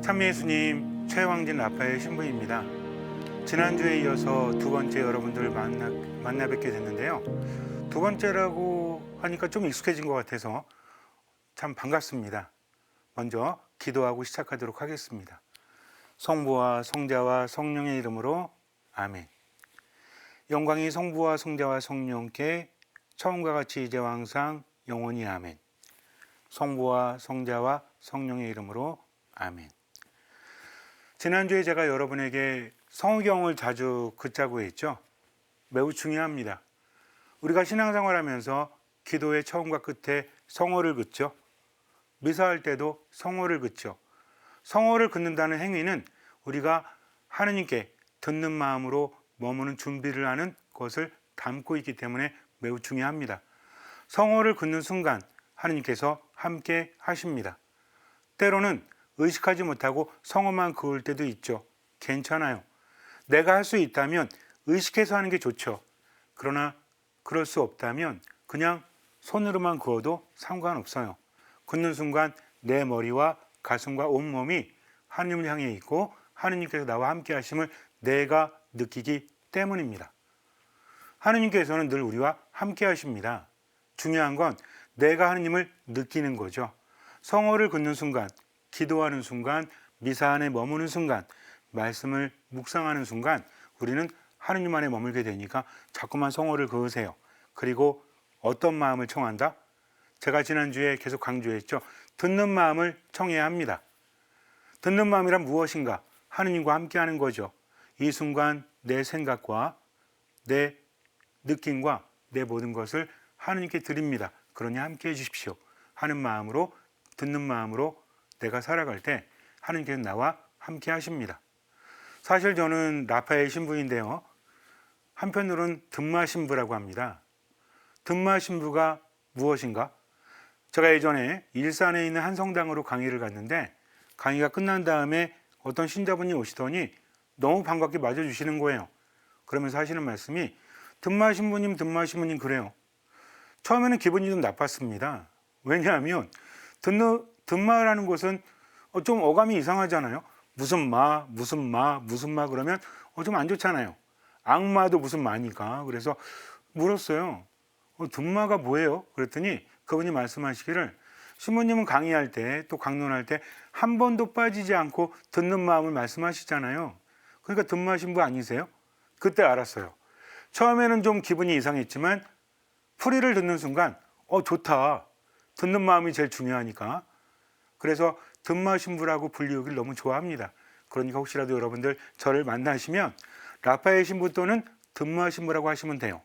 참예수님 최왕진 라파엘 신부입니다. 지난주에 이어서 두 번째 여러분들 만나 뵙게 됐는데요. 두 번째라고 하니까 좀 익숙해진 것 같아서 참 반갑습니다. 먼저 기도하고 시작하도록 하겠습니다. 성부와 성자와 성령의 이름으로 아멘. 영광이 성부와 성자와 성령께 처음과 같이 이제와 항상 영원히 아멘. 성부와 성자와 성령의 이름으로 아멘. 지난주에 제가 여러분에게 성경을 자주 긋자고 했죠. 매우 중요합니다. 우리가 신앙생활하면서 기도의 처음과 끝에 성호를 긋죠. 미사할 때도 성호를 긋죠. 성호를 긋는다는 행위는 우리가 하느님께 듣는 마음으로 머무는 준비를 하는 것을 담고 있기 때문에 매우 중요합니다. 성호를 긋는 순간 하느님께서 함께 하십니다. 때로는 의식하지 못하고 성호만 그을 때도 있죠. 괜찮아요. 내가 할 수 있다면 의식해서 하는 게 좋죠. 그러나 그럴 수 없다면 그냥 손으로만 그어도 상관없어요. 긋는 순간 내 머리와 가슴과 온몸이 하느님을 향해 있고 하느님께서 나와 함께 하심을 내가 느끼기 때문입니다. 하느님께서는 늘 우리와 함께 하십니다. 중요한 건 내가 하느님을 느끼는 거죠. 성호를 긋는 순간, 기도하는 순간, 미사 안에 머무는 순간, 말씀을 묵상하는 순간 우리는 하느님 안에 머물게 되니까 자꾸만 성호를 그으세요. 그리고 어떤 마음을 청한다? 제가 지난주에 계속 강조했죠. 듣는 마음을 청해야 합니다. 듣는 마음이란 무엇인가? 하느님과 함께하는 거죠. 이 순간 내 생각과 내 느낌과 내 모든 것을 하느님께 드립니다. 그러니 함께해 주십시오 하는 마음으로, 듣는 마음으로 내가 살아갈 때 하느님께서 나와 함께 하십니다. 사실 저는 라파엘 신부인데요. 한편으로는 든마 신부라고 합니다. 든마 신부가 무엇인가? 제가 예전에 일산에 있는 한 성당으로 강의를 갔는데 강의가 끝난 다음에 어떤 신자분이 오시더니 너무 반갑게 맞아주시는 거예요. 그러면서 하시는 말씀이 든마 신부님 그래요. 처음에는 기분이 좀 나빴습니다. 왜냐하면 든마라는 것은 좀 어감이 이상하잖아요. 무슨 마 그러면 좀 안 좋잖아요. 악마도 무슨 마니까. 그래서 물었어요. 든마가 뭐예요? 그랬더니 그분이 말씀하시기를 신부님은 강의할 때 또 강론할 때 한 번도 빠지지 않고 듣는 마음을 말씀하시잖아요. 그러니까 든마 신부 아니세요? 그때 알았어요. 처음에는 좀 기분이 이상했지만 풀이를 듣는 순간 좋다. 듣는 마음이 제일 중요하니까. 그래서 든마 신부라고 불리우기를 너무 좋아합니다. 그러니까 혹시라도 여러분들 저를 만나시면 라파엘 신부 또는 든마 신부라고 하시면 돼요.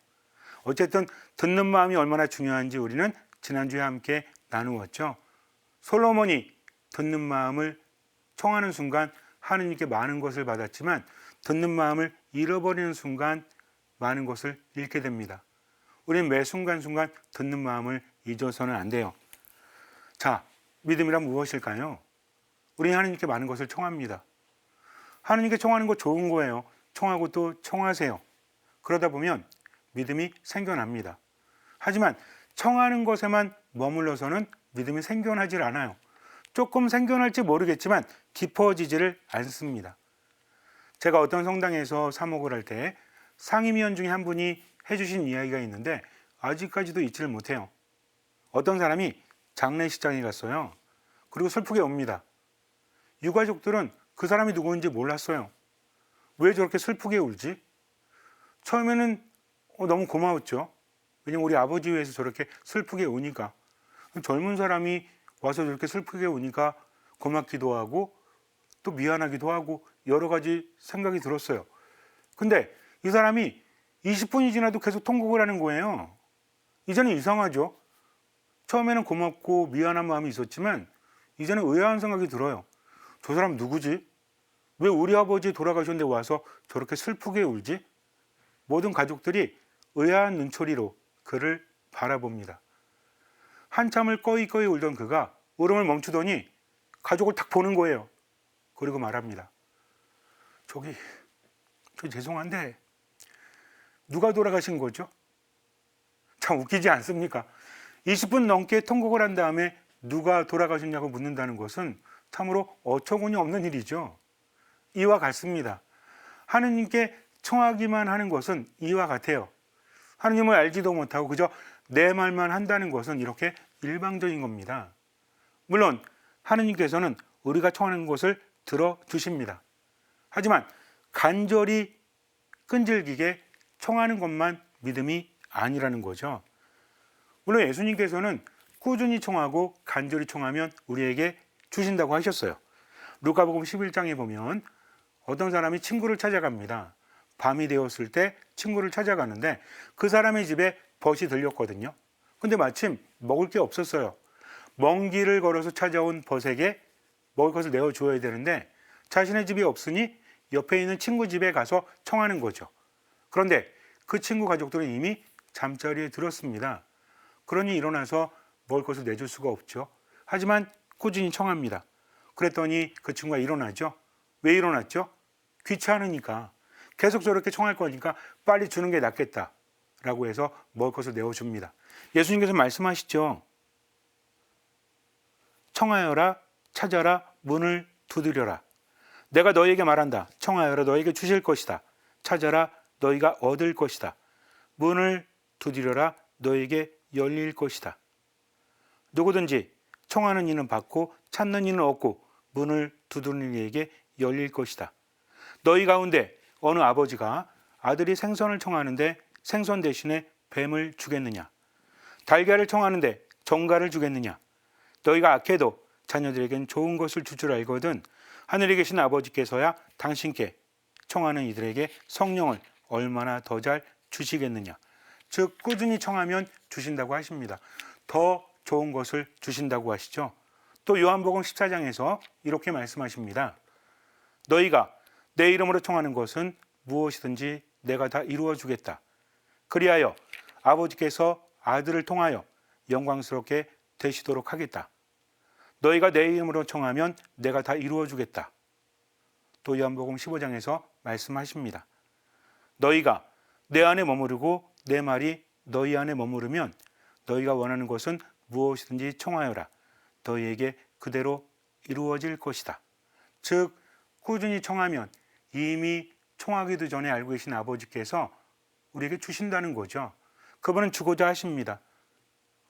어쨌든 듣는 마음이 얼마나 중요한지 우리는 지난주에 함께 나누었죠. 솔로몬이 듣는 마음을 청하는 순간 하느님께 많은 것을 받았지만 듣는 마음을 잃어버리는 순간 많은 것을 잃게 됩니다. 우리는 매 순간순간 듣는 마음을 잊어서는 안 돼요. 자, 믿음이란 무엇일까요? 우리는 하느님께 많은 것을 청합니다. 하느님께 청하는 거 좋은 거예요. 청하고 또 청하세요. 그러다 보면 믿음이 생겨납니다. 하지만 청하는 것에만 머물러서는 믿음이 생겨나질 않아요. 조금 생겨날지 모르겠지만 깊어지지를 않습니다. 제가 어떤 성당에서 사목을 할 때 상임위원 중에 한 분이 해주신 이야기가 있는데 아직까지도 잊지를 못해요. 어떤 사람이 장례식장에 갔어요. 그리고 슬프게 옵니다. 유가족들은 그 사람이 누구인지 몰랐어요. 왜 저렇게 슬프게 울지? 처음에는 너무 고마웠죠. 왜냐면 우리 아버지 위해서 저렇게 슬프게 우니까. 젊은 사람이 와서 저렇게 슬프게 우니까 고맙기도 하고 또 미안하기도 하고 여러 가지 생각이 들었어요. 근데 이 사람이 20분이 지나도 계속 통곡을 하는 거예요. 이제는 이상하죠. 처음에는 고맙고 미안한 마음이 있었지만 이제는 의아한 생각이 들어요. 저 사람 누구지? 왜 우리 아버지 돌아가셨는데 와서 저렇게 슬프게 울지? 모든 가족들이 의아한 눈초리로 그를 바라봅니다. 한참을 꺼이꺼이 울던 그가 울음을 멈추더니 가족을 탁 보는 거예요. 그리고 말합니다. 저 죄송한데 누가 돌아가신 거죠? 참 웃기지 않습니까? 20분 넘게 통곡을 한 다음에 누가 돌아가셨냐고 묻는다는 것은 참으로 어처구니 없는 일이죠. 이와 같습니다. 하느님께 청하기만 하는 것은 이와 같아요. 하느님을 알지도 못하고 그저 내 말만 한다는 것은 이렇게 일방적인 겁니다. 물론 하느님께서는 우리가 청하는 것을 들어주십니다. 하지만 간절히 끈질기게 청하는 것만 믿음이 아니라는 거죠. 물론 예수님께서는 꾸준히 청하고 간절히 청하면 우리에게 주신다고 하셨어요. 루카복음 11장에 보면 어떤 사람이 친구를 찾아갑니다. 밤이 되었을 때 친구를 찾아가는데 그 사람의 집에 벗이 들렸거든요. 근데 마침 먹을 게 없었어요. 먼 길을 걸어서 찾아온 벗에게 먹을 것을 내어주어야 되는데 자신의 집이 없으니 옆에 있는 친구 집에 가서 청하는 거죠. 그런데 그 친구 가족들은 이미 잠자리에 들었습니다. 그러니 일어나서 먹을 것을 내줄 수가 없죠. 하지만 꾸준히 청합니다. 그랬더니 그 친구가 일어나죠. 왜 일어났죠? 귀찮으니까. 계속 저렇게 청할 거니까 빨리 주는 게 낫겠다라고 해서 먹을 것을 내어줍니다. 예수님께서 말씀하시죠. 청하여라, 찾아라, 문을 두드려라. 내가 너희에게 말한다. 청하여라, 너희에게 주실 것이다. 찾아라, 너희가 얻을 것이다. 문을 두드려라, 너희에게 열릴 것이다. 누구든지 청하는 이는 받고 찾는 이는 얻고 문을 두드리는 이에게 열릴 것이다. 너희 가운데 어느 아버지가 아들이 생선을 청하는데 생선 대신에 뱀을 주겠느냐? 달걀을 청하는데 정갈을 주겠느냐? 너희가 악해도 자녀들에겐 좋은 것을 줄 줄 알거든 하늘에 계신 아버지께서야 당신께 청하는 이들에게 성령을 얼마나 더 잘 주시겠느냐? 즉 꾸준히 청하면 주신다고 하십니다. 더 좋은 것을 주신다고 하시죠. 또 요한복음 14장에서 이렇게 말씀하십니다. 너희가 내 이름으로 청하는 것은 무엇이든지 내가 다 이루어 주겠다. 그리하여 아버지께서 아들을 통하여 영광스럽게 되시도록 하겠다. 너희가 내 이름으로 청하면 내가 다 이루어 주겠다. 또 요한복음 15장에서 말씀하십니다. 너희가 내 안에 머무르고 내 말이 너희 안에 머무르면 너희가 원하는 것은 무엇이든지 청하여라. 너희에게 그대로 이루어질 것이다. 즉 꾸준히 청하면 이미 청하기도 전에 알고 계신 아버지께서 우리에게 주신다는 거죠. 그분은 주고자 하십니다.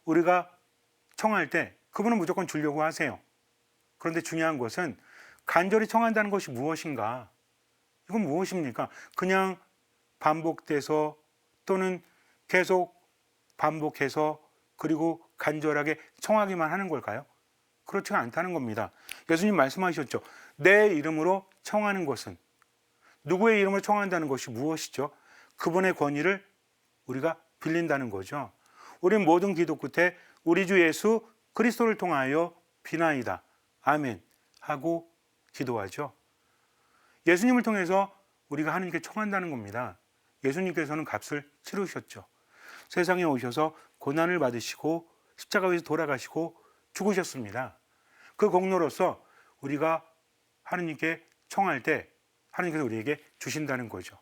우리가 청할 때 그분은 무조건 주려고 하세요. 그런데 중요한 것은 간절히 청한다는 것이 무엇인가? 이건 무엇입니까? 그냥 반복돼서 또는 계속 반복해서 그리고 간절하게 청하기만 하는 걸까요? 그렇지가 않다는 겁니다. 예수님 말씀하셨죠. 내 이름으로 청하는 것은 누구의 이름으로 청한다는 것이 무엇이죠? 그분의 권위를 우리가 빌린다는 거죠. 우리는 모든 기도 끝에 우리 주 예수 그리스도를 통하여 비나이다. 아멘 하고 기도하죠. 예수님을 통해서 우리가 하나님께 청한다는 겁니다. 예수님께서는 값을 치르셨죠. 세상에 오셔서 고난을 받으시고 십자가에서 돌아가시고 죽으셨습니다. 그 공로로서 우리가 하느님께 청할 때 하느님께서 우리에게 주신다는 거죠.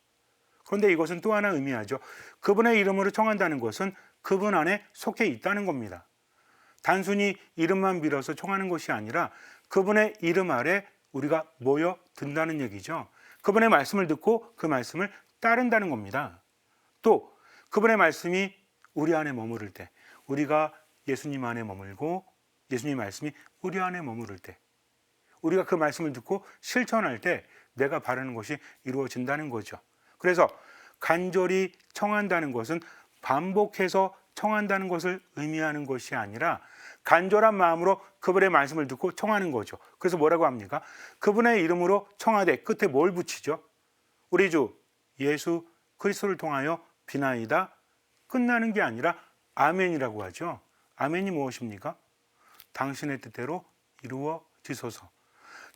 그런데 이것은 또 하나 의미하죠. 그분의 이름으로 청한다는 것은 그분 안에 속해 있다는 겁니다. 단순히 이름만 빌어서 청하는 것이 아니라 그분의 이름 아래 우리가 모여 든다는 얘기죠. 그분의 말씀을 듣고 그 말씀을 따른다는 겁니다. 또 그분의 말씀이 우리 안에 머무를 때, 우리가 예수님 안에 머물고 예수님 말씀이 우리 안에 머무를 때, 우리가 그 말씀을 듣고 실천할 때 내가 바라는 것이 이루어진다는 거죠. 그래서 간절히 청한다는 것은 반복해서 청한다는 것을 의미하는 것이 아니라 간절한 마음으로 그분의 말씀을 듣고 청하는 거죠. 그래서 뭐라고 합니까? 그분의 이름으로 청하되 끝에 뭘 붙이죠? 우리 주 예수 그리스도를 통하여 비나이다. 끝나는 게 아니라 아멘이라고 하죠. 아멘이 무엇입니까? 당신의 뜻대로 이루어지소서.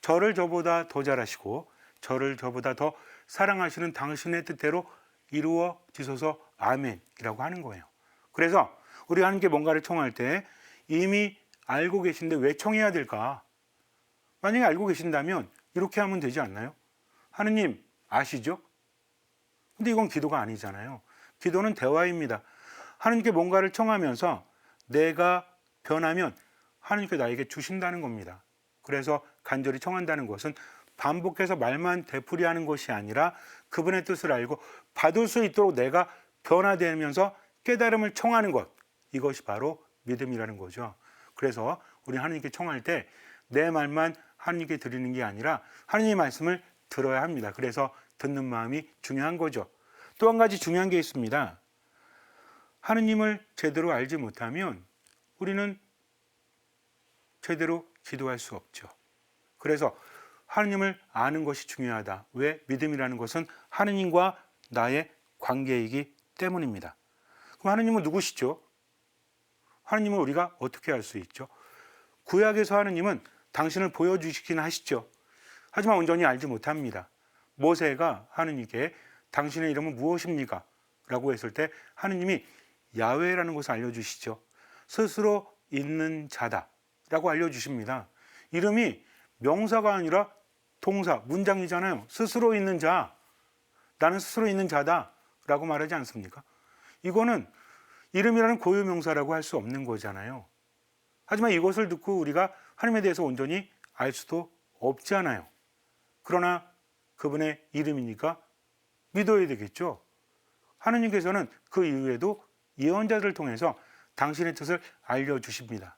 저를 저보다 더 잘하시고 저를 저보다 더 사랑하시는 당신의 뜻대로 이루어지소서 아멘이라고 하는 거예요. 그래서 우리가 하나님께 뭔가를 청할 때 이미 알고 계신데 왜 청해야 될까? 만약에 알고 계신다면 이렇게 하면 되지 않나요? 하느님 아시죠? 근데 이건 기도가 아니잖아요. 기도는 대화입니다. 하나님께 뭔가를 청하면서 내가 변하면 하나님께 나에게 주신다는 겁니다. 그래서 간절히 청한다는 것은 반복해서 말만 되풀이하는 것이 아니라 그분의 뜻을 알고 받을 수 있도록 내가 변화되면서 깨달음을 청하는 것, 이것이 바로 믿음이라는 거죠. 그래서 우리 하나님께 청할 때 내 말만 하나님께 드리는 게 아니라 하나님의 말씀을 들어야 합니다. 그래서 듣는 마음이 중요한 거죠. 또 한 가지 중요한 게 있습니다. 하나님을 제대로 알지 못하면 우리는 제대로 기도할 수 없죠. 그래서 하나님을 아는 것이 중요하다. 왜? 믿음이라는 것은 하나님과 나의 관계이기 때문입니다. 그럼 하나님은 누구시죠? 하나님을 우리가 어떻게 알 수 있죠? 구약에서 하나님은 당신을 보여주시긴 하시죠. 하지만 온전히 알지 못합니다. 모세가 하나님께 당신의 이름은 무엇입니까? 라고 했을 때 하나님이 야훼라는 것을 알려주시죠. 스스로 있는 자다 라고 알려주십니다. 이름이 명사가 아니라 동사, 문장이잖아요. 스스로 있는 자, 나는 스스로 있는 자다 라고 말하지 않습니까? 이거는 이름이라는 고유명사라고 할 수 없는 거잖아요. 하지만 이것을 듣고 우리가 하나님에 대해서 온전히 알 수도 없잖아요. 그러나 그분의 이름이니까 믿어야 되겠죠. 하나님께서는 그 이후에도 예언자들을 통해서 당신의 뜻을 알려주십니다.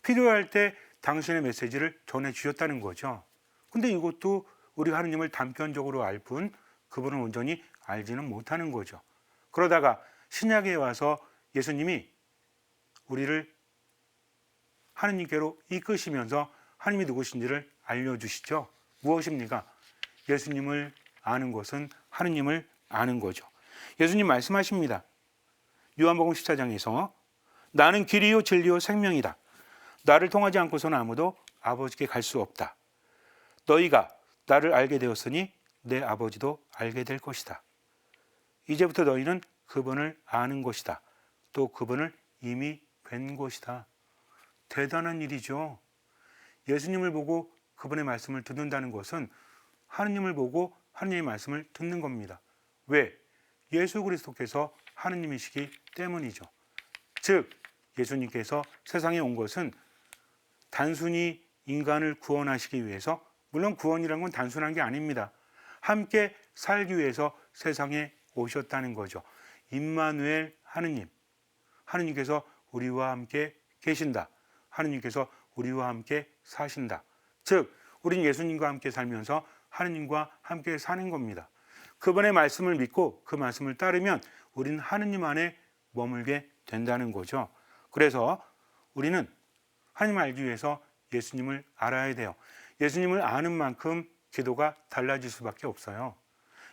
필요할 때 당신의 메시지를 전해주셨다는 거죠. 근데 이것도 우리 하나님을 단편적으로 알 뿐 그분을 온전히 알지는 못하는 거죠. 그러다가 신약에 와서 예수님이 우리를 하느님께로 이끄시면서 하나님이 누구신지를 알려주시죠. 무엇입니까? 예수님을 아는 것은 하느님을 아는 거죠. 예수님 말씀하십니다. 요한복음 14장에서 나는 길이요 진리요 생명이다. 나를 통하지 않고서는 아무도 아버지께 갈 수 없다. 너희가 나를 알게 되었으니 내 아버지도 알게 될 것이다. 이제부터 너희는 그분을 아는 것이다. 또 그분을 이미 뵌 것이다. 대단한 일이죠. 예수님을 보고 그분의 말씀을 듣는다는 것은 하느님을 보고 하느님의 말씀을 듣는 겁니다. 왜? 예수 그리스도께서 하느님이시기 때문이죠. 즉 예수님께서 세상에 온 것은 단순히 인간을 구원하시기 위해서, 물론 구원이란 건 단순한 게 아닙니다. 함께 살기 위해서 세상에 오셨다는 거죠. 임마누엘 하느님, 하느님께서 우리와 함께 계신다. 하느님께서 우리와 함께 사신다. 즉 우리는 예수님과 함께 살면서 하느님과 함께 사는 겁니다. 그분의 말씀을 믿고 그 말씀을 따르면 우리는 하느님 안에 머물게 된다는 거죠. 그래서 우리는 하나님을 알기 위해서 예수님을 알아야 돼요. 예수님을 아는 만큼 기도가 달라질 수밖에 없어요.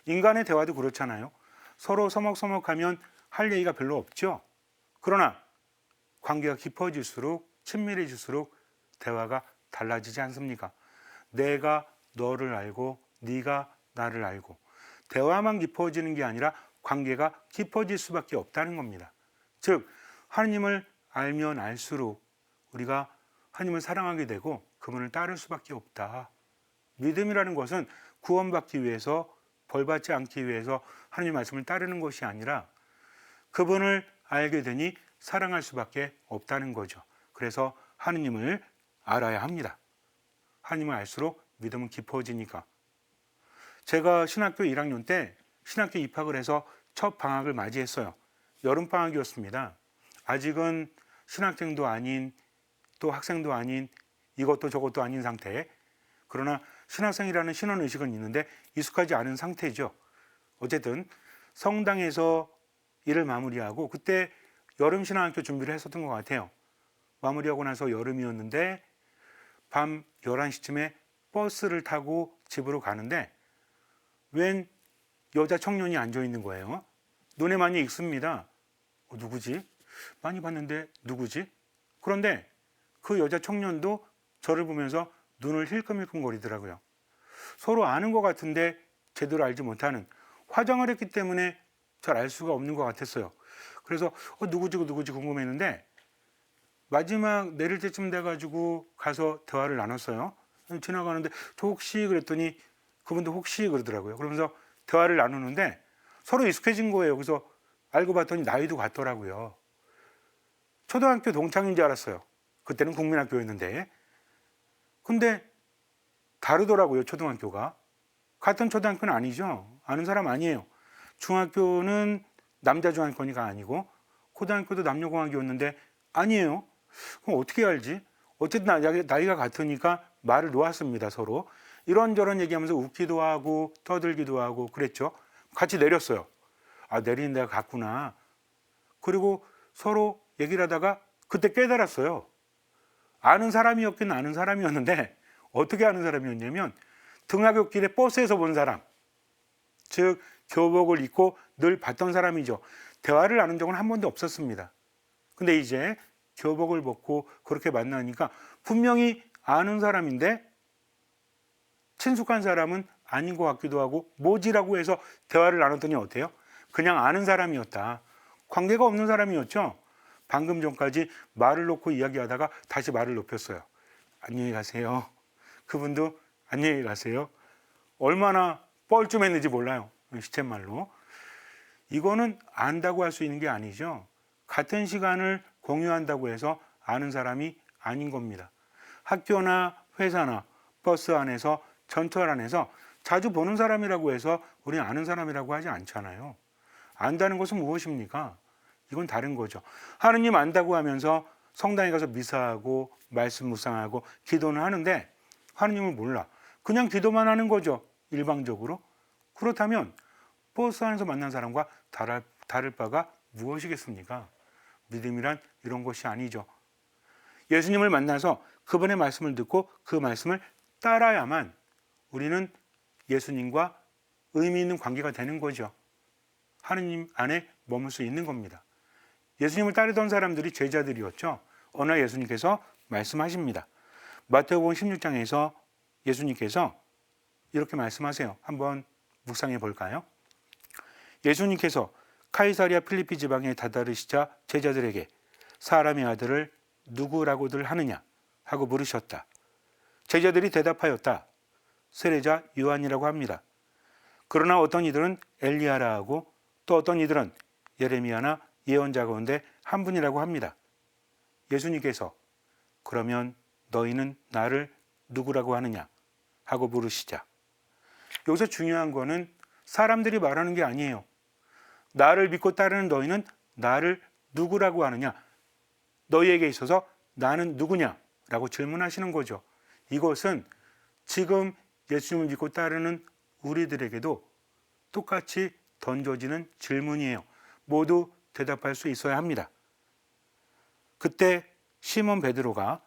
인간의 대화도 그렇잖아요. 서로 서먹서먹하면 할 얘기가 별로 없죠. 그러나 관계가 깊어질수록, 친밀해질수록 대화가 달라지지 않습니까? 내가 너를 알고 네가 나를 알고, 대화만 깊어지는 게 아니라 관계가 깊어질 수밖에 없다는 겁니다. 즉 하나님을 알면 알수록 우리가 하나님을 사랑하게 되고 그분을 따를 수밖에 없다. 믿음이라는 것은 구원받기 위해서, 벌받지 않기 위해서 하나님의 말씀을 따르는 것이 아니라 그분을 알게 되니 사랑할 수밖에 없다는 거죠. 그래서 하나님을 알아야 합니다. 하나님을 알수록 믿음은 깊어지니까. 제가 신학교 1학년 때 신학교 입학을 해서 첫 방학을 맞이했어요. 여름방학이었습니다. 아직은 신학생도 아닌, 또 학생도 아닌, 이것도 저것도 아닌 상태. 그러나 신학생이라는 신원의식은 있는데 익숙하지 않은 상태죠. 어쨌든 성당에서 일을 마무리하고, 그때 여름 신학교 준비를 했었던 것 같아요. 마무리하고 나서 여름이었는데 밤 11시쯤에 버스를 타고 집으로 가는데 웬 여자 청년이 앉아 있는 거예요. 눈에 많이 익습니다. 누구지? 많이 봤는데 누구지? 그런데 그 여자 청년도 저를 보면서 눈을 힐끔힐끔 거리더라고요. 서로 아는 것 같은데 제대로 알지 못하는, 화장을 했기 때문에 잘 알 수가 없는 것 같았어요. 그래서 누구지 궁금했는데 마지막 내릴 때쯤 돼가지고 가서 대화를 나눴어요. 지나가는데 저 혹시, 그랬더니 그분도 혹시 그러더라고요. 그러면서 대화를 나누는데 서로 익숙해진 거예요. 그래서 알고 봤더니 나이도 같더라고요. 초등학교 동창인 줄 알았어요. 그때는 국민학교였는데. 근데 다르더라고요. 초등학교가. 같은 초등학교는 아니죠. 아는 사람 아니에요. 중학교는 남자 중학교니까 아니고 고등학교도 남녀공학이었는데 아니에요. 그럼 어떻게 알지? 어쨌든 나이가 같으니까 말을 놓았습니다. 서로. 이런저런 얘기하면서 웃기도 하고 떠들기도 하고 그랬죠. 같이 내렸어요. 아, 내리는 데가 같구나. 그리고 서로 얘기를 하다가 그때 깨달았어요. 아는 사람이었긴 아는 사람이었는데 어떻게 아는 사람이었냐면 등하굣길에 버스에서 본 사람, 즉 교복을 입고 늘 봤던 사람이죠. 대화를 나눈 적은 한 번도 없었습니다. 근데 이제 교복을 벗고 그렇게 만나니까 분명히 아는 사람인데 친숙한 사람은 아닌 것 같기도 하고 뭐지라고 해서 대화를 나눴더니 어때요? 그냥 아는 사람이었다. 관계가 없는 사람이었죠. 방금 전까지 말을 놓고 이야기하다가 다시 말을 높였어요. 안녕히 가세요. 그분도 안녕히 가세요. 얼마나 뻘쭘했는지 몰라요. 시쳇말로. 이거는 안다고 할 수 있는 게 아니죠. 같은 시간을 공유한다고 해서 아는 사람이 아닌 겁니다. 학교나 회사나 버스 안에서 전철 안에서 자주 보는 사람이라고 해서 우리는 아는 사람이라고 하지 않잖아요. 안다는 것은 무엇입니까? 이건 다른 거죠. 하느님 안다고 하면서 성당에 가서 미사하고 말씀 묵상하고 기도는 하는데 하느님을 몰라. 그냥 기도만 하는 거죠. 일방적으로. 그렇다면 버스 안에서 만난 사람과 다를 바가 무엇이겠습니까? 믿음이란 이런 것이 아니죠. 예수님을 만나서 그분의 말씀을 듣고 그 말씀을 따라야만 우리는 예수님과 의미 있는 관계가 되는 거죠. 하느님 안에 머물 수 있는 겁니다. 예수님을 따르던 사람들이 제자들이었죠. 어느 날 예수님께서 말씀하십니다. 마태복음 16장에서 예수님께서 이렇게 말씀하세요. 한번 묵상해 볼까요? 예수님께서 카이사리아 필리피 지방에 다다르시자 제자들에게 사람의 아들을 누구라고들 하느냐 하고 물으셨다. 제자들이 대답하였다. 세례자 요한이라고 합니다. 그러나 어떤 이들은 엘리야라 하고 또 어떤 이들은 예레미야나 예언자 가운데 한 분이라고 합니다. 예수님께서 그러면 너희는 나를 누구라고 하느냐 하고 물으시자. 여기서 중요한 거는 사람들이 말하는 게 아니에요. 나를 믿고 따르는 너희는 나를 누구라고 하느냐? 너희에게 있어서 나는 누구냐라고 질문하시는 거죠. 이것은 지금 예수님을 믿고 따르는 우리들에게도 똑같이 던져지는 질문이에요. 모두 대답할 수 있어야 합니다. 그때 시몬 베드로가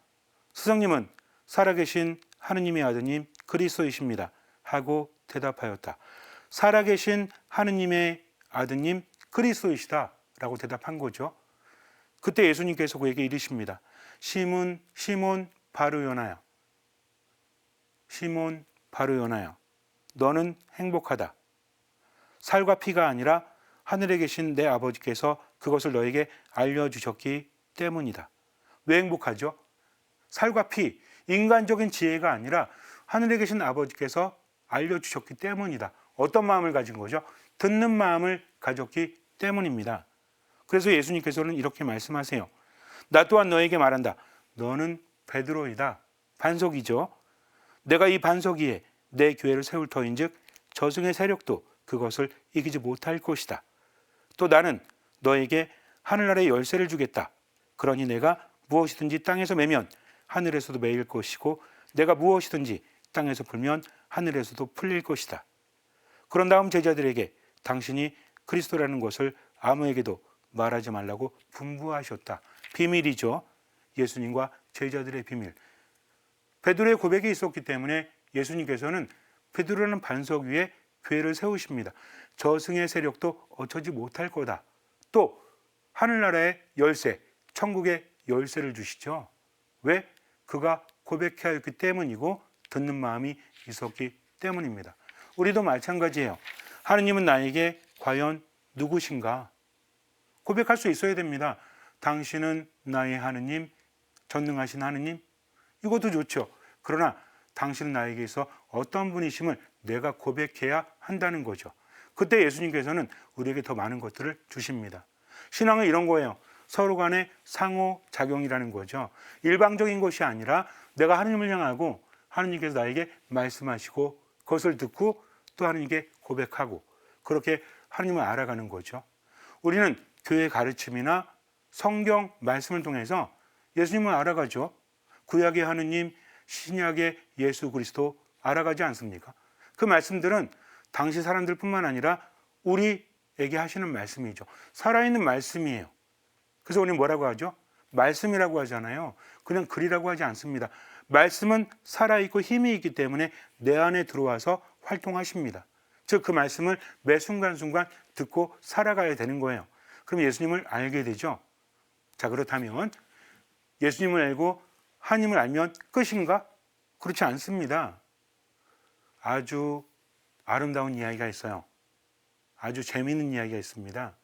스승님은 살아계신 하느님의 아드님 그리스도이십니다 하고 대답하였다. 살아계신 하느님의 아드님 그리스도이시다 라고 대답한 거죠. 그때 예수님께서 그에게 이르십니다. 시몬 바르요나야, 시몬 바르요나야, 너는 행복하다. 살과 피가 아니라 하늘에 계신 내 아버지께서 그것을 너에게 알려주셨기 때문이다. 왜 행복하죠? 살과 피, 인간적인 지혜가 아니라 하늘에 계신 아버지께서 알려주셨기 때문이다. 어떤 마음을 가진 거죠? 듣는 마음을 가졌기 때문입니다. 그래서 예수님께서는 이렇게 말씀하세요. 나 또한 너에게 말한다. 너는 베드로이다. 반석이죠. 내가 이 반석 위에 내 교회를 세울 터인즉 저승의 세력도 그것을 이기지 못할 것이다. 또 나는 너에게 하늘나라의 열쇠를 주겠다. 그러니 내가 무엇이든지 땅에서 매면 하늘에서도 매일 것이고 내가 무엇이든지 땅에서 풀면 하늘에서도 풀릴 것이다. 그런 다음 제자들에게 당신이 그리스도라는 것을 아무에게도 말하지 말라고 분부하셨다. 비밀이죠. 예수님과 제자들의 비밀. 베드로의 고백이 있었기 때문에 예수님께서는 베드로라는 반석 위에 교회를 세우십니다. 저승의 세력도 어쩌지 못할 거다. 또 하늘나라의 열쇠, 천국의 열쇠를 주시죠. 왜? 그가 고백해야 했기 때문이고 듣는 마음이 있었기 때문입니다. 우리도 마찬가지예요. 하느님은 나에게 과연 누구신가? 고백할 수 있어야 됩니다. 당신은 나의 하느님, 전능하신 하느님. 이것도 좋죠. 그러나 당신은 나에게 있어 어떤 분이심을 내가 고백해야 한다는 거죠. 그때 예수님께서는 우리에게 더 많은 것들을 주십니다. 신앙은 이런 거예요. 서로 간의 상호작용이라는 거죠. 일방적인 것이 아니라 내가 하느님을 향하고 하느님께서 나에게 말씀하시고 그것을 듣고 또 하느님께 고백하고 그렇게 하느님을 알아가는 거죠. 우리는 교회 가르침이나 성경 말씀을 통해서 예수님을 알아가죠. 구약의 하느님, 신약의 예수 그리스도 알아가지 않습니까? 그 말씀들은 당시 사람들뿐만 아니라 우리에게 하시는 말씀이죠. 살아있는 말씀이에요. 그래서 우리는 뭐라고 하죠? 말씀이라고 하잖아요. 그냥 글이라고 하지 않습니다. 말씀은 살아있고 힘이 있기 때문에 내 안에 들어와서 활동하십니다. 즉 그 말씀을 매 순간순간 듣고 살아가야 되는 거예요. 그럼 예수님을 알게 되죠. 자, 그렇다면 예수님을 알고 하나님을 알면 끝인가? 그렇지 않습니다. 아주 아름다운 이야기가 있어요. 아주 재미있는 이야기가 있습니다.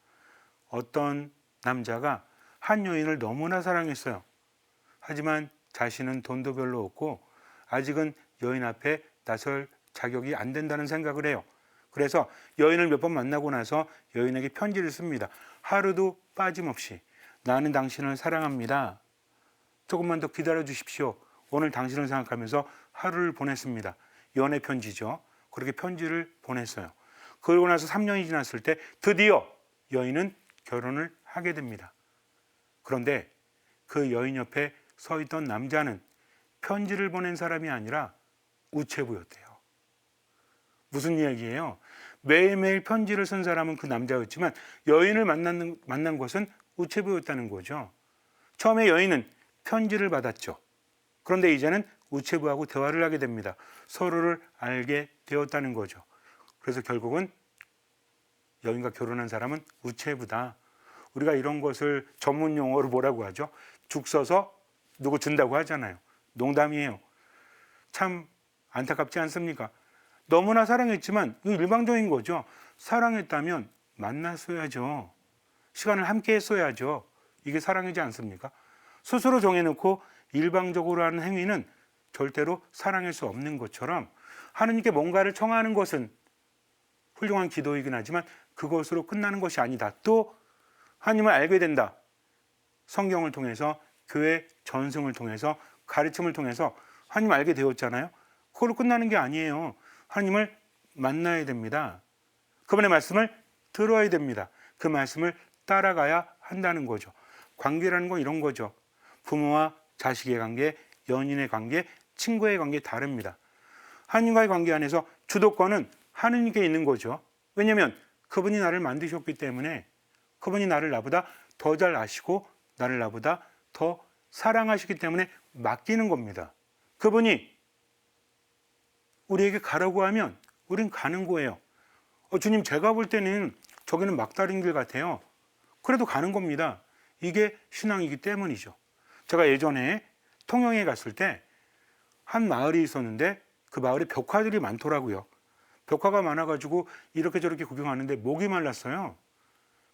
어떤 남자가 한 여인을 너무나 사랑했어요. 하지만 자신은 돈도 별로 없고 아직은 여인 앞에 나설 자격이 안 된다는 생각을 해요. 그래서 여인을 몇 번 만나고 나서 여인에게 편지를 씁니다. 하루도 빠짐없이 나는 당신을 사랑합니다. 조금만 더 기다려 주십시오. 오늘 당신을 생각하면서 하루를 보냈습니다. 연애 편지죠. 그렇게 편지를 보냈어요. 그러고 나서 3년이 지났을 때 드디어 여인은 결혼을 하게 됩니다. 그런데 그 여인 옆에 서 있던 남자는 편지를 보낸 사람이 아니라 우체부였대요. 무슨 이야기예요? 매일매일 편지를 쓴 사람은 그 남자였지만 여인을 만난 것은 우체부였다는 거죠. 처음에 여인은 편지를 받았죠. 그런데 이제는 우체부하고 대화를 하게 됩니다. 서로를 알게 되었다는 거죠. 그래서 결국은 여인과 결혼한 사람은 우체부다. 우리가 이런 것을 전문 용어로 뭐라고 하죠? 죽 써서 누구 준다고 하잖아요. 농담이에요. 참 안타깝지 않습니까? 너무나 사랑했지만 이거 일방적인 거죠. 사랑했다면 만났어야죠. 시간을 함께 했어야죠. 이게 사랑이지 않습니까? 스스로 정해놓고 일방적으로 하는 행위는 절대로 사랑할 수 없는 것처럼 하느님께 뭔가를 청하는 것은 훌륭한 기도이긴 하지만 그것으로 끝나는 것이 아니다. 또 하나님을 알게 된다. 성경을 통해서 교회 전승을 통해서 가르침을 통해서 하나님을 알게 되었잖아요. 그걸로 끝나는 게 아니에요. 하나님을 만나야 됩니다. 그분의 말씀을 들어야 됩니다. 그 말씀을 따라가야 한다는 거죠. 관계라는 건 이런 거죠. 부모와 자식의 관계, 연인의 관계, 친구의 관계 다릅니다. 하나님과의 관계 안에서 주도권은 하느님께 있는 거죠. 왜냐하면 그분이 나를 만드셨기 때문에 그분이 나를 나보다 더 잘 아시고 나를 나보다 더 사랑하시기 때문에 맡기는 겁니다. 그분이 우리에게 가라고 하면 우린 가는 거예요. 주님, 제가 볼 때는 저기는 막다른 길 같아요. 그래도 가는 겁니다. 이게 신앙이기 때문이죠. 제가 예전에 통영에 갔을 때 한 마을이 있었는데 그 마을에 벽화들이 많더라고요. 벽화가 많아가지고 이렇게 저렇게 구경하는데 목이 말랐어요.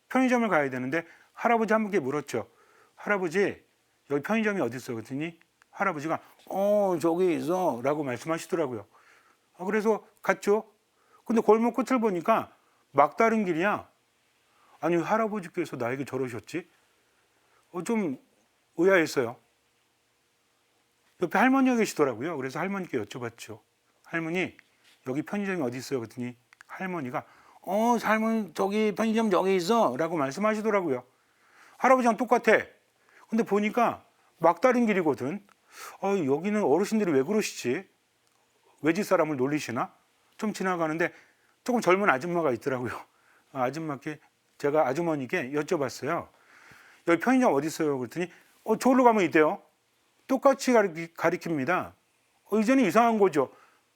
편의점을 가야 되는데 할아버지 한 분께 물었죠. 할아버지, 여기 편의점이 어디 있어? 그랬더니 할아버지가 저기 있어 라고 말씀하시더라고요. 그래서 갔죠. 근데 골목 끝을 보니까 막다른 길이야. 아니, 할아버지께서 나에게 저러셨지? 좀 의아했어요. 옆에 할머니가 계시더라고요. 그래서 할머니께 여쭤봤죠. 할머니, 여기 편의점이 어디 있어요? 그랬더니 할머니가 할머니 저기 편의점 저기 있어 라고 말씀하시더라고요. 할아버지랑 똑같아. 근데 보니까 막다른 길이거든. 여기는 어르신들이 왜 그러시지? 외지 사람을 놀리시나? 좀 지나가는데 조금 젊은 아줌마가 있더라고요. 아줌마께 제가 아주머니께 여쭤봤어요. 여기 편의점 어디 있어요? 그랬더니 저기로 가면 있대요. 똑같이 가리킵니다. 이제는 이상한 거죠.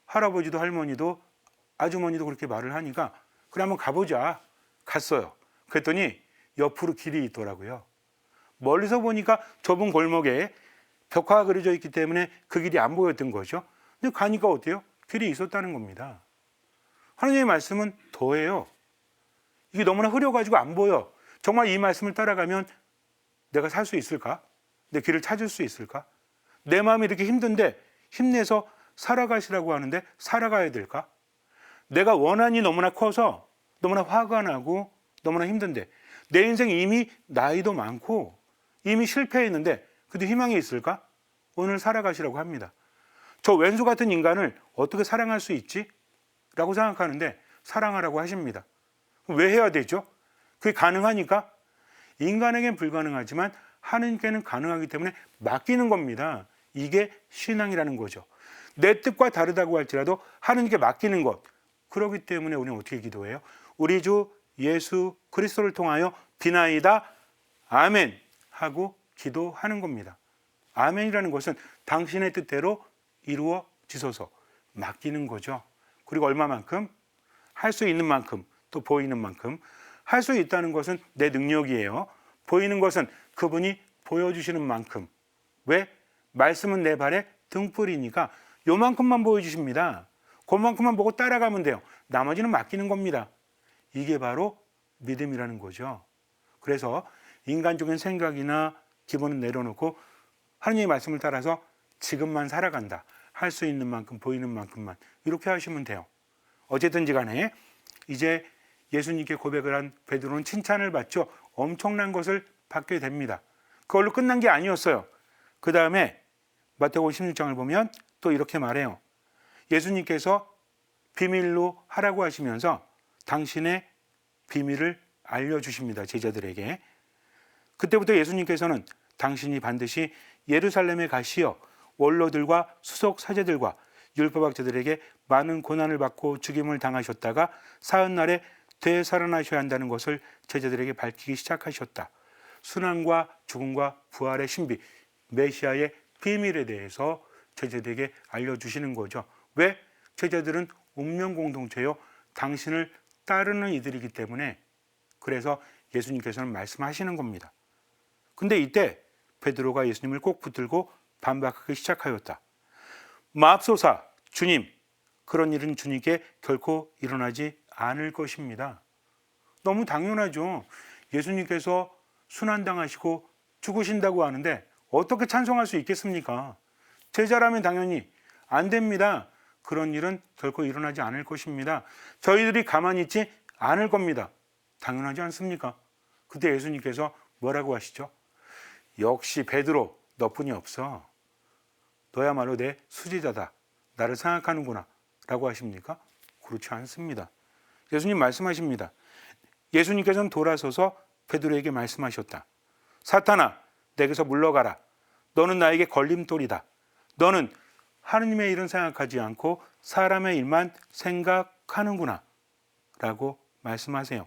할아버지도 할머니도 아주머니도 그렇게 말을 하니까 그래 한번 가보자. 갔어요. 그랬더니 옆으로 길이 있더라고요. 멀리서 보니까 좁은 골목에 벽화가 그려져 있기 때문에 그 길이 안 보였던 거죠. 근데 가니까 어때요? 길이 있었다는 겁니다. 하나님의 말씀은 더해요. 이게 너무나 흐려가지고 안 보여. 정말 이 말씀을 따라가면 내가 살 수 있을까? 내 길을 찾을 수 있을까? 내 마음이 이렇게 힘든데 힘내서 살아가시라고 하는데 살아가야 될까? 내가 원한이 너무나 커서 너무나 화가 나고 너무나 힘든데 내 인생 이미 나이도 많고 이미 실패했는데 그래도 희망이 있을까? 오늘 살아가시라고 합니다. 저 왼수 같은 인간을 어떻게 사랑할 수 있지? 라고 생각하는데 사랑하라고 하십니다. 왜 해야 되죠? 그게 가능하니까? 인간에겐 불가능하지만 하느님께는 가능하기 때문에 맡기는 겁니다. 이게 신앙이라는 거죠. 내 뜻과 다르다고 할지라도 하느님께 맡기는 것. 그렇기 때문에 우리는 어떻게 기도해요? 우리 주 예수 그리스도를 통하여 비나이다 아멘 하고 기도하는 겁니다. 아멘이라는 것은 당신의 뜻대로 이루어지소서 맡기는 거죠. 그리고 얼마만큼? 할 수 있는 만큼, 또 보이는 만큼. 할 수 있다는 것은 내 능력이에요. 보이는 것은 그분이 보여주시는 만큼. 왜? 말씀은 내 발에 등불이니까 요만큼만 보여주십니다. 그만큼만 보고 따라가면 돼요. 나머지는 맡기는 겁니다. 이게 바로 믿음이라는 거죠. 그래서 인간적인 생각이나 기본은 내려놓고 하느님의 말씀을 따라서 지금만 살아간다. 할 수 있는 만큼, 보이는 만큼만. 이렇게 하시면 돼요. 어쨌든지 간에 이제 예수님께 고백을 한 베드로는 칭찬을 받죠. 엄청난 것을 받게 됩니다. 그걸로 끝난 게 아니었어요. 그 다음에 마태복음 16장을 보면 또 이렇게 말해요. 예수님께서 비밀로 하라고 하시면서 당신의 비밀을 알려주십니다. 제자들에게. 그때부터 예수님께서는 당신이 반드시 예루살렘에 가시어 원로들과 수석 사제들과 율법학자들에게 많은 고난을 받고 죽임을 당하셨다가 사흘날에 되살아나셔야 한다는 것을 제자들에게 밝히기 시작하셨다. 순환과 죽음과 부활의 신비, 메시아의 비밀에 대해서 제자들에게 알려주시는 거죠. 왜? 제자들은 운명 공동체요. 당신을 따르는 이들이기 때문에 그래서 예수님께서는 말씀하시는 겁니다. 근데 이때 베드로가 예수님을 꼭 붙들고 반박하기 시작하였다. 맙소사 주님, 그런 일은 주님께 결코 일어나지 않을 것입니다. 너무 당연하죠. 예수님께서 순환당하시고 죽으신다고 하는데 어떻게 찬송할 수 있겠습니까? 제자라면 당연히 안 됩니다. 그런 일은 결코 일어나지 않을 것입니다. 저희들이 가만히 있지 않을 겁니다. 당연하지 않습니까? 그때 예수님께서 뭐라고 하시죠? 역시 베드로 너뿐이 없어. 너야말로 내 수제자다. 나를 생각하는구나. 라고 하십니까? 그렇지 않습니다. 예수님 말씀하십니다. 예수님께서는 돌아서서 베드로에게 말씀하셨다. 사탄아, 내게서 물러가라. 너는 나에게 걸림돌이다. 너는 하느님의 일은 생각하지 않고 사람의 일만 생각하는구나. 라고 말씀하세요.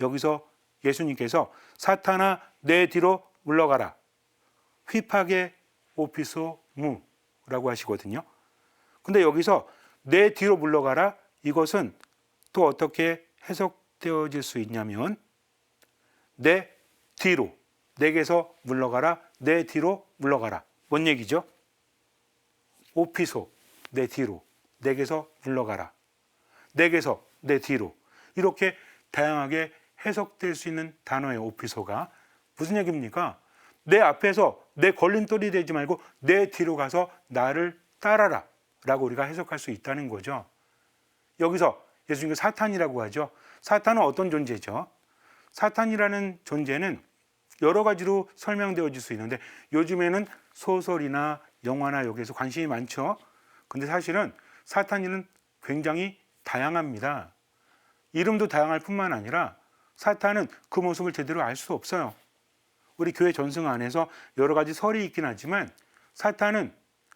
여기서 예수님께서 사탄아, 내 뒤로 물러가라. 휘파게 오피소 무라고 하시거든요. 근데 여기서 내 뒤로 물러가라. 이것은 또 어떻게 해석되어질 수 있냐면 내 뒤로, 내게서 물러가라. 내 뒤로 물러가라. 뭔 얘기죠? 오피소, 내 뒤로, 내게서 물러가라. 내게서 내 뒤로. 이렇게 다양하게 해석될 수 있는 단어예요. 오피소가. 무슨 얘기입니까? 내 앞에서 내 걸림돌이 되지 말고 내 뒤로 가서 나를 따라라 라고 우리가 해석할 수 있다는 거죠. 여기서 예수님께서 사탄이라고 하죠. 사탄은 어떤 존재죠? 사탄이라는 존재는 여러 가지로 설명되어질 수 있는데 요즘에는 소설이나 영화나 여기에서 관심이 많죠. 근데 사실은 사탄이는 굉장히 다양합니다. 이름도 다양할 뿐만 아니라 사탄은 그 모습을 제대로 알 수 없어요. 우리 교회 전승 안에서 여러 가지 설이 있긴 하지만 사탄은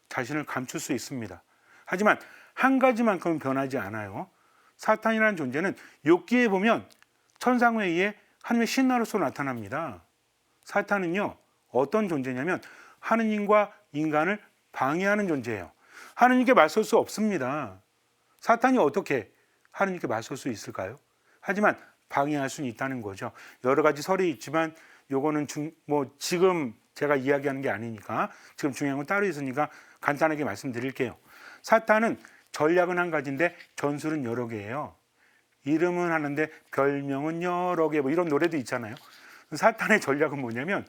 자신을 감출 수 있습니다. 하지만 한 가지만큼은 변하지 않아요. 사탄이라는 존재는 욥기에 보면 천상에 의해 하나님의 신하로서 나타납니다. 사탄은요, 어떤 존재냐면 하느님과 인간을 방해하는 존재예요. 하느님께 맞설 수 없습니다. 사탄이 어떻게 하느님께 맞설 수 있을까요? 하지만 방해할 수는 있다는 거죠. 여러 가지 설이 있지만 요거는 지금 제가 이야기하는 게 아니니까 지금 중요한 건 따로 있으니까 간단하게 말씀드릴게요. 사탄은 전략은 한 가지인데 전술은 여러 개예요. 이름은 하는데 별명은 여러 개, 뭐 이런 노래도 있잖아요. 사탄의 전략은 뭐냐면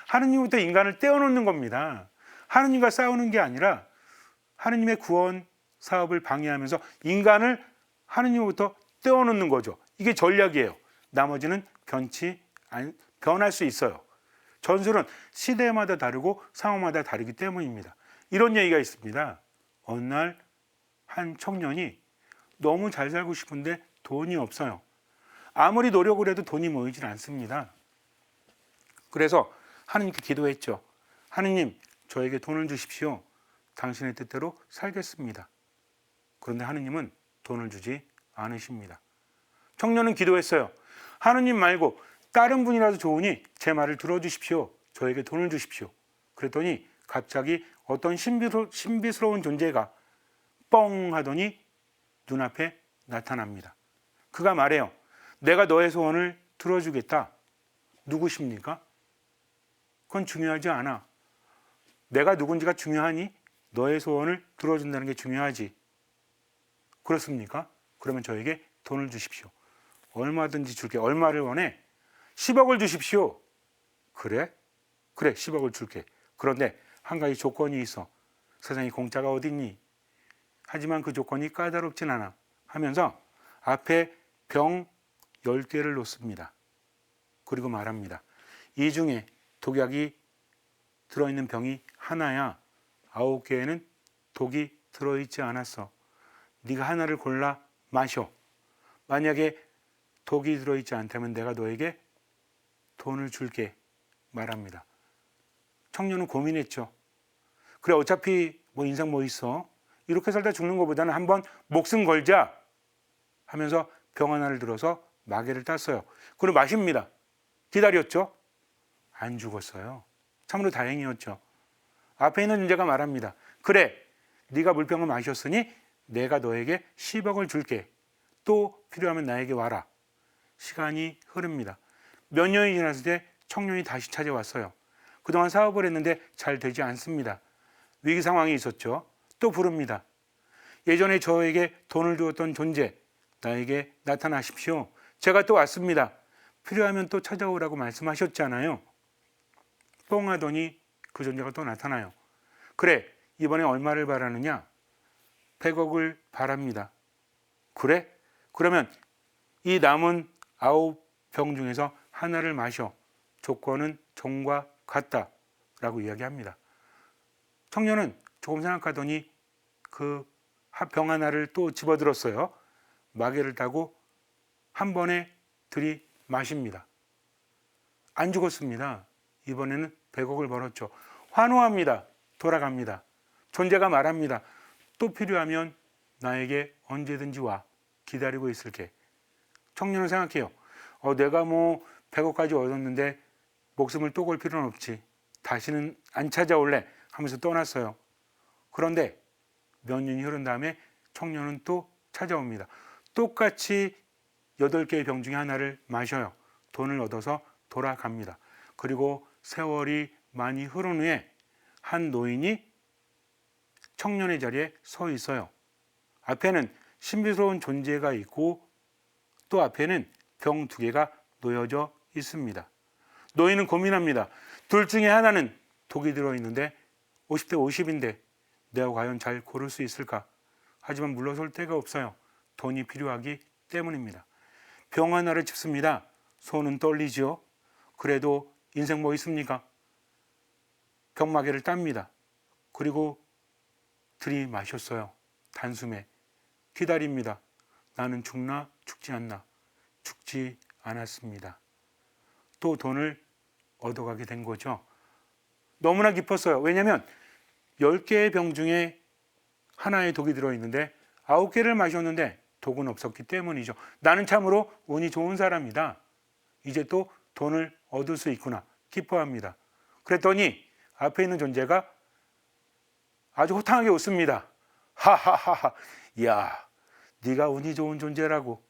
하느님부터 인간을 떼어놓는 겁니다. 하느님과 싸우는 게 아니라 하느님의 구원 사업을 방해하면서 인간을 하느님부터 떼어놓는 거죠. 이게 전략이에요. 나머지는 변할 수 있어요. 전술은 시대마다 다르고 상황마다 다르기 때문입니다. 이런 얘기가 있습니다. 어느 날 한 청년이 너무 잘 살고 싶은데 돈이 없어요. 아무리 노력을 해도 돈이 모이질 않습니다. 그래서 하느님께 기도했죠. 하느님, 저에게 돈을 주십시오. 당신의 뜻대로 살겠습니다. 그런데 하느님은 돈을 주지 않으십니다. 청년은 기도했어요. 하느님 말고 다른 분이라도 좋으니 제 말을 들어주십시오. 저에게 돈을 주십시오. 그랬더니 갑자기 어떤 신비스러운 존재가 뻥 하더니 눈앞에 나타납니다. 그가 말해요. 내가 너의 소원을 들어주겠다. 누구십니까? 그건 중요하지 않아. 내가 누군지가 중요하니 너의 소원을 들어준다는 게 중요하지. 그렇습니까? 그러면 저에게 돈을 주십시오. 얼마든지 줄게. 얼마를 원해? 10억을 주십시오. 그래? 그래, 10억을 줄게. 그런데 한 가지 조건이 있어. 세상에 공짜가 어딨니? 하지만 그 조건이 까다롭진 않아. 하면서 앞에 병 10개를 놓습니다. 그리고 말합니다. 이 중에 독약이 들어있는 병이 하나야. 9개에는 독이 들어있지 않았어. 네가 하나를 골라 마셔. 만약에 독이 들어있지 않다면 내가 너에게 돈을 줄게 말합니다. 청년은 고민했죠. 그래, 어차피 뭐 인생 뭐 있어. 이렇게 살다 죽는 것보다는 한번 목숨 걸자 하면서 병 하나를 들어서 마개를 땄어요. 그리고 마십니다. 기다렸죠. 안 죽었어요. 참으로 다행이었죠. 앞에 있는 존재가 말합니다. 그래, 네가 물병을 마셨으니 내가 너에게 10억을 줄게. 또 필요하면 나에게 와라. 시간이 흐릅니다. 몇 년이 지났을 때 청년이 다시 찾아왔어요. 그동안 사업을 했는데 잘 되지 않습니다. 위기 상황이 있었죠. 또 부릅니다. 예전에 저에게 돈을 주었던 존재, 나에게 나타나십시오. 제가 또 왔습니다. 필요하면 또 찾아오라고 말씀하셨잖아요. 뻥 하더니 그 존재가 또 나타나요. 그래, 이번에 얼마를 바라느냐? 100억을 바랍니다. 그래? 그러면 이 남은 9병 중에서 하나를 마셔. 조건은 종과 같다. 라고 이야기합니다. 청년은 조금 생각하더니 그 병 하나를 또 집어들었어요. 마개를 따고 한 번에 들이마십니다. 안 죽었습니다. 이번에는 100억을 벌었죠. 환호합니다. 돌아갑니다. 존재가 말합니다. 또 필요하면 나에게 언제든지 와. 기다리고 있을게. 청년은 생각해요. 내가 뭐 100억까지 얻었는데 목숨을 또 걸 필요는 없지. 다시는 안 찾아올래 하면서 떠났어요. 그런데 몇 년이 흐른 다음에 청년은 또 찾아옵니다. 똑같이 8개의 병 중에 하나를 마셔요. 돈을 얻어서 돌아갑니다. 그리고 세월이 많이 흐른 후에 한 노인이 청년의 자리에 서 있어요. 앞에는 신비스러운 존재가 있고 또 앞에는 병 2개가 놓여져 있습니다. 노인은 고민합니다. 둘 중에 하나는 독이 들어있는데 50대 50인데 내가 과연 잘 고를 수 있을까? 하지만 물러설 데가 없어요. 돈이 필요하기 때문입니다. 병 하나를 짚습니다. 손은 떨리죠. 그래도 인생 뭐 있습니까? 병마개를 땁니다. 그리고 들이마셨어요. 단숨에. 기다립니다. 나는 죽나 죽지 않나. 죽지 않았습니다. 또 돈을 얻어가게 된 거죠. 너무나 기뻤어요. 왜냐하면 10개의 병 중에 하나에 독이 들어있는데 9개를 마셨는데 독은 없었기 때문이죠. 나는 참으로 운이 좋은 사람이다. 이제 또 돈을 얻을 수 있구나. 기뻐합니다. 그랬더니 앞에 있는 존재가 아주 호탕하게 웃습니다. 하하하하. 야, 네가 운이 좋은 존재라고.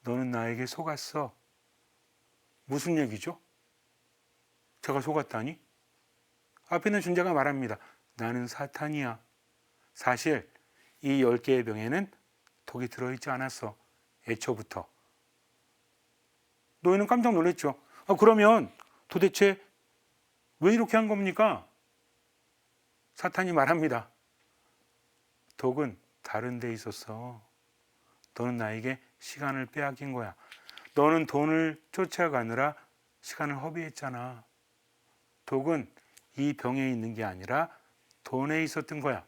너는 나에게 속았어. 무슨 얘기죠? 제가 속았다니? 앞에 있는 존재가 말합니다. 나는 사탄이야. 사실 이 10개의 병에는 독이 들어있지 않았어. 애초부터. 노인은 깜짝 놀랐죠. 그러면 도대체 왜 이렇게 한 겁니까? 사탄이 말합니다. 독은 다른 데 있었어. 너는 나에게 시간을 빼앗긴 거야. 너는 돈을 쫓아가느라 시간을 허비했잖아. 독은 이 병에 있는 게 아니라 돈에 있었던 거야.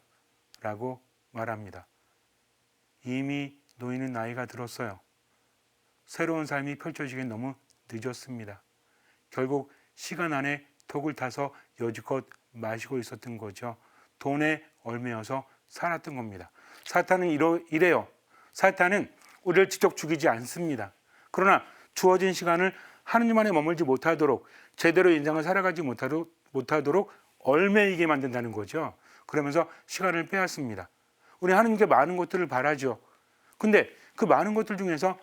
라고 말합니다. 이미 노인은 나이가 들었어요. 새로운 삶이 펼쳐지긴 너무 늦었습니다. 결국 시간 안에 독을 타서 여지껏 마시고 있었던 거죠. 돈에 얽매여서 살았던 겁니다. 사탄은 이래요. 사탄은 우리를 직접 죽이지 않습니다. 그러나 주어진 시간을 하느님 안에 머물지 못하도록, 제대로 인생을 살아가지 못하도록 얽매이게 만든다는 거죠. 그러면서 시간을 빼앗습니다. 우리 하느님께 많은 것들을 바라죠. 근데 그 많은 것들 중에서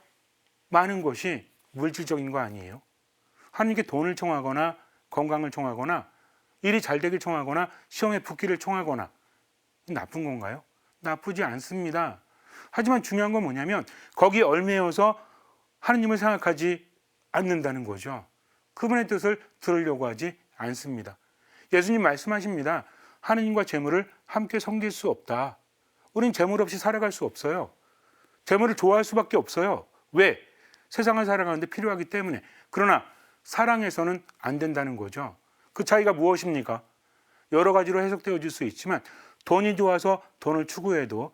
많은 것이 물질적인 거 아니에요? 하느님께 돈을 청하거나 건강을 청하거나 일이 잘 되길 청하거나 시험에 붙기를 청하거나 나쁜 건가요? 나쁘지 않습니다. 하지만 중요한 건 뭐냐면 거기에 얽매여서 하느님을 생각하지 않는다는 거죠. 그분의 뜻을 들으려고 하지 않습니다. 예수님 말씀하십니다. 하느님과 재물을 함께 섬길 수 없다. 우린 재물 없이 살아갈 수 없어요. 재물을 좋아할 수밖에 없어요. 왜? 세상을 살아가는데 필요하기 때문에. 그러나 사랑해서는 안 된다는 거죠. 그 차이가 무엇입니까? 여러 가지로 해석되어질 수 있지만 돈이 좋아서 돈을 추구해도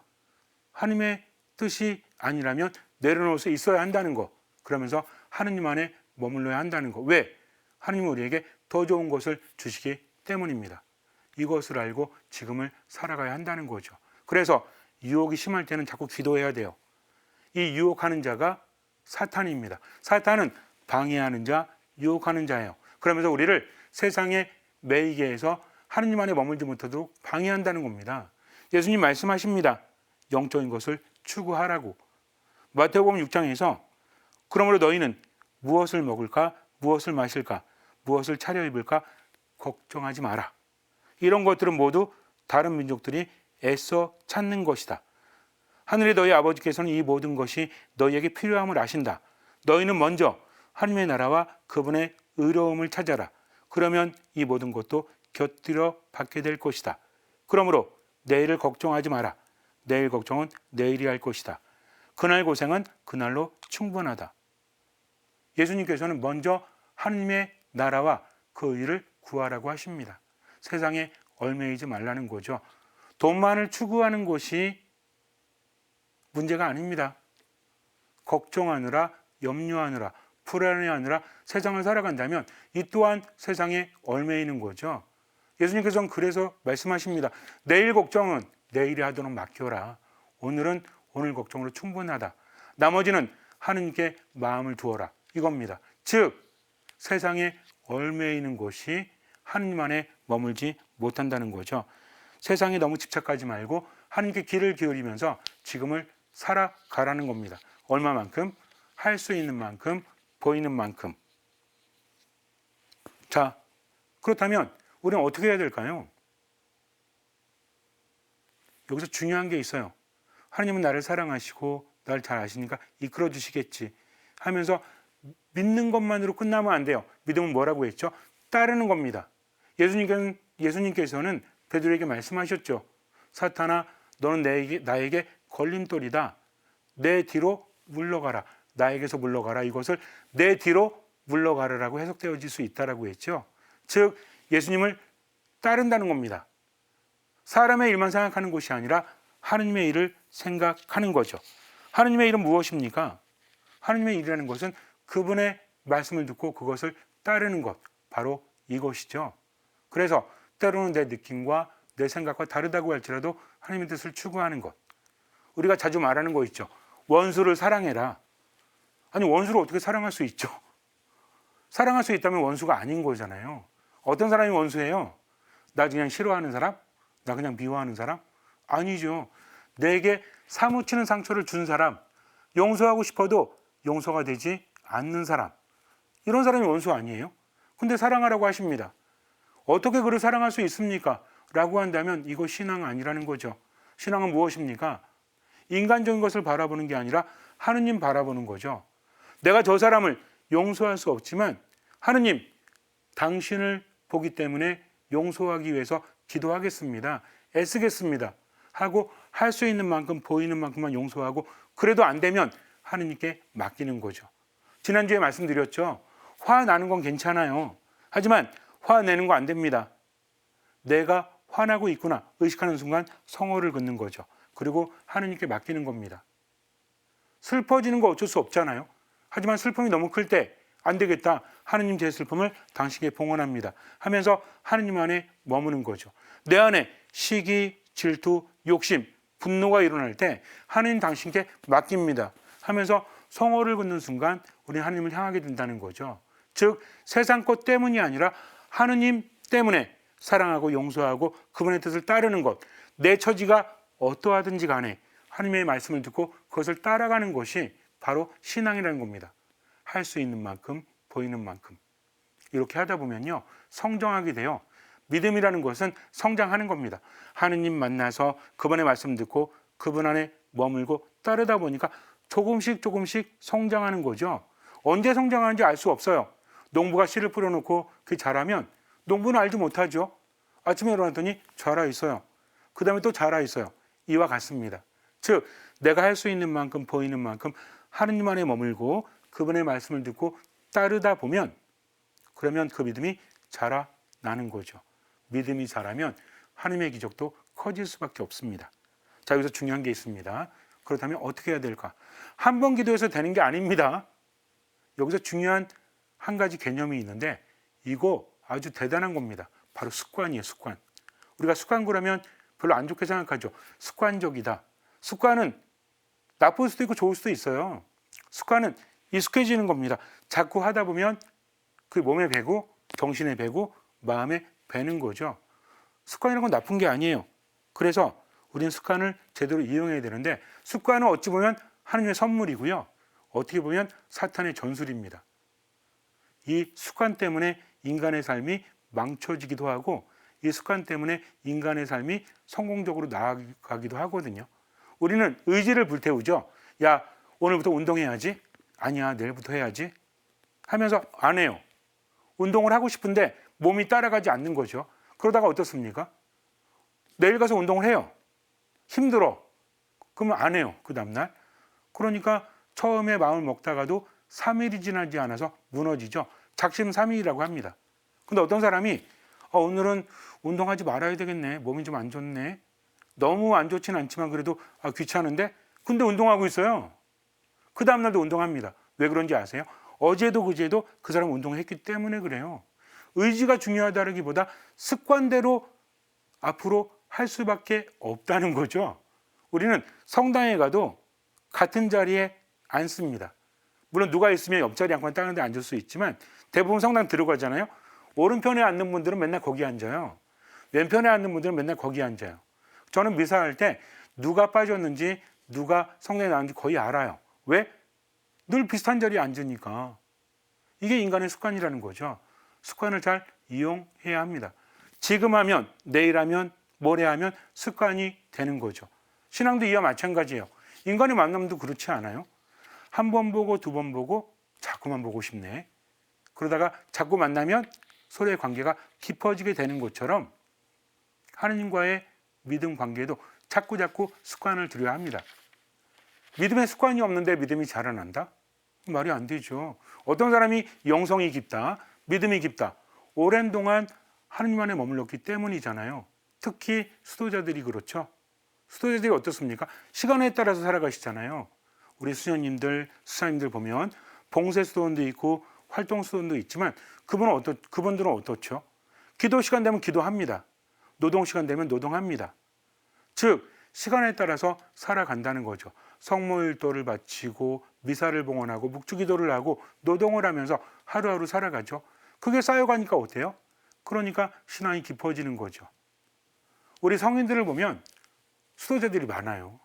하느님의 뜻이 아니라면 내려놓을 수 있어야 한다는 거. 그러면서 하느님 안에 머물러야 한다는 거. 왜? 하느님은 우리에게 더 좋은 것을 주시기 때문입니다. 이것을 알고 지금을 살아가야 한다는 거죠. 그래서 유혹이 심할 때는 자꾸 기도해야 돼요. 이 유혹하는 자가 사탄입니다. 사탄은 방해하는 자, 유혹하는 자예요. 그러면서 우리를 세상에 매이게 해서 하느님 안에 머물지 못하도록 방해한다는 겁니다. 예수님 말씀하십니다. 영적인 것을 추구하라고. 마태복음 6장에서 그러므로 너희는 무엇을 먹을까, 무엇을 마실까, 무엇을 차려입을까 걱정하지 마라. 이런 것들은 모두 다른 민족들이 애써 찾는 것이다. 하늘의 너희 아버지께서는 이 모든 것이 너희에게 필요함을 아신다. 너희는 먼저 하나님의 나라와 그분의 의로움을 찾아라. 그러면 이 모든 것도 곁들여 받게 될 것이다. 그러므로 내일을 걱정하지 마라. 내일 걱정은 내일이 할 것이다. 그날 고생은 그날로 충분하다. 예수님께서는 먼저 하나님의 나라와 그 의를 구하라고 하십니다. 세상에 얽매이지 말라는 거죠. 돈만을 추구하는 것이 문제가 아닙니다. 걱정하느라, 염려하느라, 불안해하느라 세상을 살아간다면 이 또한 세상에 얽매이는 거죠. 예수님께서는 그래서 말씀하십니다. 내일 걱정은 내일이 하도록 맡겨라. 오늘은 오늘 걱정으로 충분하다. 나머지는 하느님께 마음을 두어라. 이겁니다. 즉 세상에 얽매이는 것이 하느님 안에 머물지 못한다는 거죠. 세상에 너무 집착하지 말고 하느님께 귀를 기울이면서 지금을 살아가라는 겁니다. 얼마만큼? 할 수 있는 만큼, 보이는 만큼. 자, 그렇다면 우리는 어떻게 해야 될까요? 여기서 중요한 게 있어요. 하나님은 나를 사랑하시고 나를 잘 아시니까 이끌어 주시겠지 하면서 믿는 것만으로 끝나면 안 돼요. 믿음은 뭐라고 했죠? 따르는 겁니다. 예수님께서는 베드로에게 말씀하셨죠. 사탄아, 너는 나에게 걸림돌이다. 내 뒤로 물러가라. 나에게서 물러가라. 이것을 내 뒤로 물러가라라고 해석되어질 수 있다라고 했죠. 즉 예수님을 따른다는 겁니다. 사람의 일만 생각하는 것이 아니라 하느님의 일을 생각하는 거죠. 하느님의 일은 무엇입니까? 하느님의 일이라는 것은 그분의 말씀을 듣고 그것을 따르는 것, 바로 이것이죠. 그래서 때로는 내 느낌과 내 생각과 다르다고 할지라도 하나님의 뜻을 추구하는 것. 우리가 자주 말하는 거 있죠. 원수를 사랑해라. 아니 원수를 어떻게 사랑할 수 있죠? 사랑할 수 있다면 원수가 아닌 거잖아요. 어떤 사람이 원수예요? 나 그냥 싫어하는 사람? 나 그냥 미워하는 사람? 아니죠. 내게 사무치는 상처를 준 사람, 용서하고 싶어도 용서가 되지 않는 사람, 이런 사람이 원수 아니에요? 근데 사랑하라고 하십니다. 어떻게 그를 사랑할 수 있습니까? 라고 한다면 이거 신앙 아니라는 거죠. 신앙은 무엇입니까? 인간적인 것을 바라보는 게 아니라 하느님 바라보는 거죠. 내가 저 사람을 용서할 수 없지만 하느님, 당신을 보기 때문에 용서하기 위해서 기도하겠습니다. 애쓰겠습니다. 하고 할 수 있는 만큼 보이는 만큼만 용서하고 그래도 안 되면 하느님께 맡기는 거죠. 지난주에 말씀드렸죠. 화 나는 건 괜찮아요. 하지만 화 내는 거 안 됩니다. 내가 화나고 있구나 의식하는 순간 성호를 긋는 거죠. 그리고 하느님께 맡기는 겁니다. 슬퍼지는 거 어쩔 수 없잖아요. 하지만 슬픔이 너무 클 때 안 되겠다. 하느님 제 슬픔을 당신께 봉헌합니다. 하면서 하느님 안에 머무는 거죠. 내 안에 시기, 질투, 욕심, 분노가 일어날 때 하느님 당신께 맡깁니다. 하면서 성호를 긋는 순간 우리는 하느님을 향하게 된다는 거죠. 즉 세상 것 때문이 아니라 하느님 때문에 사랑하고 용서하고 그분의 뜻을 따르는 것. 내 처지가 어떠하든지 간에 하느님의 말씀을 듣고 그것을 따라가는 것이 바로 신앙이라는 겁니다. 할 수 있는 만큼 보이는 만큼 이렇게 하다 보면요 성장하게 돼요. 믿음이라는 것은 성장하는 겁니다. 하느님 만나서 그분의 말씀 듣고 그분 안에 머물고 따르다 보니까 조금씩 성장하는 거죠. 언제 성장하는지 알 수 없어요. 농부가 씨를 뿌려놓고 그게 자라면 농부는 알지 못하죠. 아침에 일어났더니 자라 있어요. 그 다음에 또 자라 있어요. 이와 같습니다. 즉 내가 할 수 있는 만큼 보이는 만큼 하느님 안에 머물고 그분의 말씀을 듣고 따르다 보면 그러면 그 믿음이 자라나는 거죠. 믿음이 자라면 하느님의 기적도 커질 수밖에 없습니다. 자, 여기서 중요한 게 있습니다. 그렇다면 어떻게 해야 될까? 한 번 기도해서 되는 게 아닙니다. 여기서 중요한 한 가지 개념이 있는데 이거 아주 대단한 겁니다. 바로 습관이에요. 습관. 우리가 습관 그러면 별로 안 좋게 생각하죠. 습관적이다. 습관은 나쁠 수도 있고 좋을 수도 있어요. 습관은 익숙해지는 겁니다. 자꾸 하다 보면 그 몸에 배고 정신에 배고 마음에 배는 거죠. 습관이라는 건 나쁜 게 아니에요. 그래서 우리는 습관을 제대로 이용해야 되는데 습관은 어찌 보면 하느님의 선물이고요. 어떻게 보면 사탄의 전술입니다. 이 습관 때문에 인간의 삶이 망쳐지기도 하고 이 습관 때문에 인간의 삶이 성공적으로 나아가기도 하거든요. 우리는 의지를 불태우죠. 야, 오늘부터 운동해야지. 아니야, 내일부터 해야지. 하면서 안 해요. 운동을 하고 싶은데 몸이 따라가지 않는 거죠. 그러다가 어떻습니까? 내일 가서 운동을 해요. 힘들어. 그러면 안 해요. 그 다음날. 그러니까 처음에 마음을 먹다가도 3일이 지나지 않아서 무너지죠. 작심삼일이라고 합니다. 근데 어떤 사람이 오늘은 운동하지 말아야 되겠네. 몸이 좀 안 좋네. 너무 안 좋지는 않지만 그래도 귀찮은데 근데 운동하고 있어요. 그 다음날도 운동합니다. 왜 그런지 아세요? 어제도 그제도 그 사람 운동을 했기 때문에 그래요. 의지가 중요하다기보다 습관대로 앞으로 할 수밖에 없다는 거죠. 우리는 성당에 가도 같은 자리에 앉습니다. 물론 누가 있으면 옆자리 앉거나 다른 데 앉을 수 있지만 대부분 성당 들어가잖아요. 오른편에 앉는 분들은 맨날 거기 앉아요. 왼편에 앉는 분들은 맨날 거기 앉아요. 저는 미사할 때 누가 빠졌는지 누가 성당에 나왔는지 거의 알아요. 왜? 늘 비슷한 자리에 앉으니까. 이게 인간의 습관이라는 거죠. 습관을 잘 이용해야 합니다. 지금 하면, 내일 하면, 모레 하면 습관이 되는 거죠. 신앙도 이와 마찬가지예요. 인간의 만남도 그렇지 않아요? 한 번 보고 두 번 보고 자꾸만 보고 싶네. 그러다가 자꾸 만나면 서로의 관계가 깊어지게 되는 것처럼 하느님과의 믿음 관계도 자꾸 습관을 들여야 합니다. 믿음의 습관이 없는데 믿음이 자라난다? 말이 안 되죠. 어떤 사람이 영성이 깊다, 믿음이 깊다. 오랜 동안 하느님 안에 머물렀기 때문이잖아요. 특히 수도자들이 그렇죠. 수도자들이 어떻습니까? 시간에 따라서 살아가시잖아요. 우리 수녀님들, 수사님들 보면 봉쇄 수도원도 있고 활동 수도원도 있지만 그분들은 어떻죠? 기도 시간 되면 기도합니다. 노동 시간 되면 노동합니다. 즉 시간에 따라서 살아간다는 거죠. 성모일도를 바치고 미사를 봉헌하고 묵주기도를 하고 노동을 하면서 하루하루 살아가죠. 그게 쌓여가니까 어때요? 그러니까 신앙이 깊어지는 거죠. 우리 성인들을 보면 수도자들이 많아요.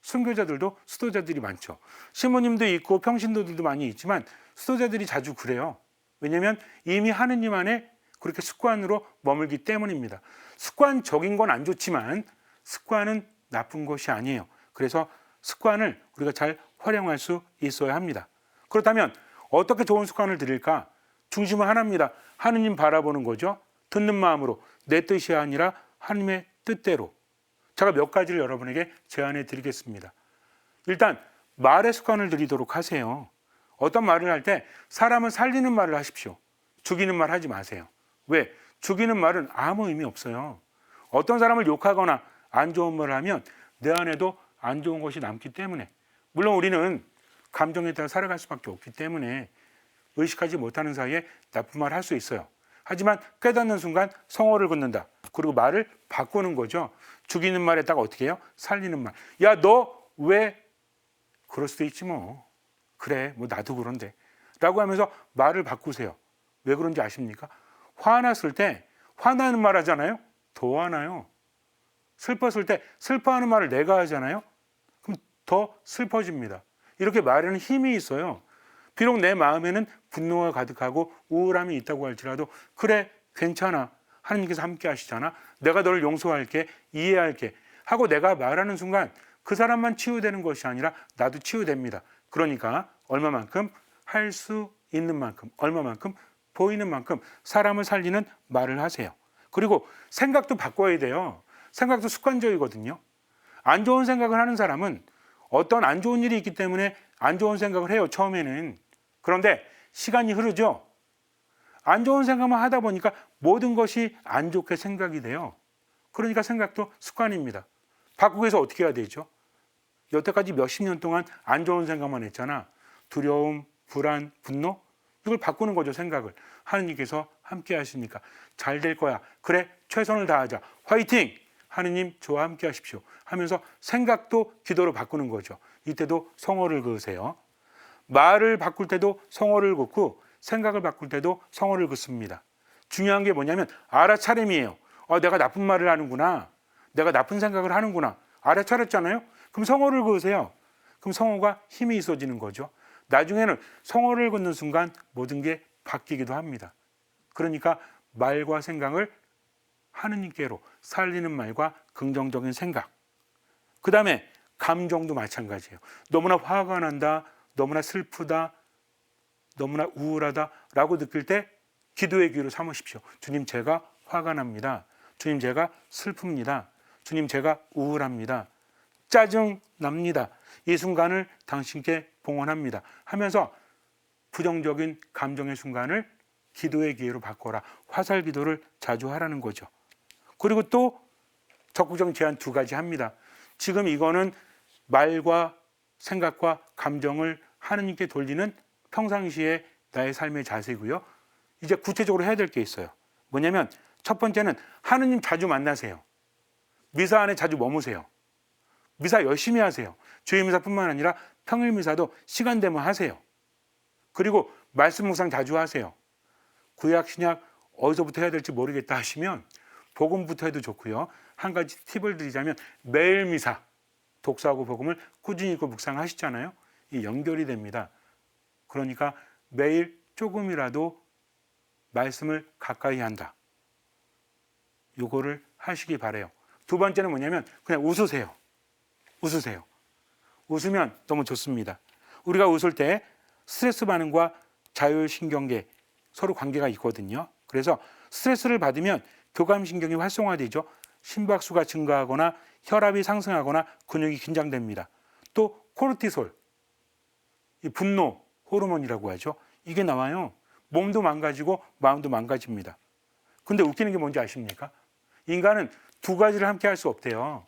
순교자들도 수도자들이 많죠. 신부님도 있고 평신도들도 많이 있지만 수도자들이 자주 그래요. 왜냐하면 이미 하느님 안에 그렇게 습관으로 머물기 때문입니다. 습관적인 건 안 좋지만 습관은 나쁜 것이 아니에요. 그래서 습관을 우리가 잘 활용할 수 있어야 합니다. 그렇다면 어떻게 좋은 습관을 들일까? 중심은 하나입니다. 하느님 바라보는 거죠. 듣는 마음으로 내 뜻이 아니라 하느님의 뜻대로. 제가 몇 가지를 여러분에게 제안해 드리겠습니다. 일단 말의 습관을 들이도록 하세요. 어떤 말을 할 때 사람은 살리는 말을 하십시오. 죽이는 말 하지 마세요. 왜? 죽이는 말은 아무 의미 없어요. 어떤 사람을 욕하거나 안 좋은 말을 하면 내 안에도 안 좋은 것이 남기 때문에, 물론 우리는 감정에 따라 살아갈 수밖에 없기 때문에 의식하지 못하는 사이에 나쁜 말을 할 수 있어요. 하지만 깨닫는 순간 성호를 긋는다. 그리고 말을 바꾸는 거죠. 죽이는 말에다가 어떻게 해요? 살리는 말. 야, 너 왜 그럴 수도 있지 뭐. 그래, 뭐 나도 그런데. 라고 하면서 말을 바꾸세요. 왜 그런지 아십니까? 화났을 때 화나는 말 하잖아요. 더 화나요. 슬펐을 때 슬퍼하는 말을 내가 하잖아요. 그럼 더 슬퍼집니다. 이렇게 말에는 힘이 있어요. 비록 내 마음에는 분노가 가득하고 우울함이 있다고 할지라도 그래, 괜찮아. 하나님께서 함께 하시잖아. 내가 너를 용서할게, 이해할게 하고 내가 말하는 순간 그 사람만 치유되는 것이 아니라 나도 치유됩니다. 그러니까 얼마만큼 할 수 있는 만큼, 얼마만큼 보이는 만큼 사람을 살리는 말을 하세요. 그리고 생각도 바꿔야 돼요. 생각도 습관적이거든요. 안 좋은 생각을 하는 사람은 어떤 안 좋은 일이 있기 때문에 안 좋은 생각을 해요, 처음에는. 그런데 시간이 흐르죠. 안 좋은 생각만 하다 보니까 모든 것이 안 좋게 생각이 돼요. 그러니까 생각도 습관입니다. 바꾸기 위해서 어떻게 해야 되죠? 여태까지 몇십 년 동안 안 좋은 생각만 했잖아. 두려움, 불안, 분노? 이걸 바꾸는 거죠, 생각을. 하느님께서 함께 하시니까 잘 될 거야. 그래, 최선을 다하자. 화이팅! 하느님 저와 함께 하십시오. 하면서 생각도 기도로 바꾸는 거죠. 이때도 성호를 그으세요. 말을 바꿀 때도 성호를 긋고 생각을 바꿀 때도 성호를 긋습니다. 중요한 게 뭐냐면 알아차림이에요. 내가 나쁜 말을 하는구나. 내가 나쁜 생각을 하는구나. 알아차렸잖아요. 그럼 성호를 그으세요. 그럼 성호가 힘이 있어지는 거죠. 나중에는 성호를 긋는 순간 모든 게 바뀌기도 합니다. 그러니까 말과 생각을 하느님께로 살리는 말과 긍정적인 생각. 그 다음에 감정도 마찬가지예요. 너무나 화가 난다, 너무나 슬프다, 너무나 우울하다 라고 느낄 때 기도의 기회로 삼으십시오. 주님, 제가 화가 납니다. 주님, 제가 슬픕니다. 주님, 제가 우울합니다. 짜증 납니다. 이 순간을 당신께 봉헌합니다. 하면서 부정적인 감정의 순간을 기도의 기회로 바꿔라. 화살 기도를 자주 하라는 거죠. 그리고 또 적극적인 제안 두 가지 합니다. 지금 이거는 말과 생각과 감정을 하느님께 돌리는 평상시에 나의 삶의 자세고요. 이제 구체적으로 해야 될 게 있어요. 뭐냐면 첫 번째는 하느님 자주 만나세요. 미사 안에 자주 머무세요. 미사 열심히 하세요. 주일 미사뿐만 아니라 평일 미사도 시간 되면 하세요. 그리고 말씀 묵상 자주 하세요. 구약 신약 어디서부터 해야 될지 모르겠다 하시면 복음부터 해도 좋고요. 한 가지 팁을 드리자면 매일 미사, 독서하고 복음을 꾸준히 읽고 묵상하시잖아요. 이 연결이 됩니다. 그러니까 매일 조금이라도 말씀을 가까이 한다. 요거를 하시기 바래요. 두 번째는 뭐냐면 그냥 웃으세요. 웃으세요. 웃으면 너무 좋습니다. 우리가 웃을 때 스트레스 반응과 자율신경계 서로 관계가 있거든요. 그래서 스트레스를 받으면 교감신경이 활성화되죠. 심박수가 증가하거나 혈압이 상승하거나 근육이 긴장됩니다. 또 코르티솔, 이 분노 호르몬이라고 하죠. 이게 나와요. 몸도 망가지고 마음도 망가집니다. 근데 웃기는 게 뭔지 아십니까? 인간은 두 가지를 함께 할 수 없대요.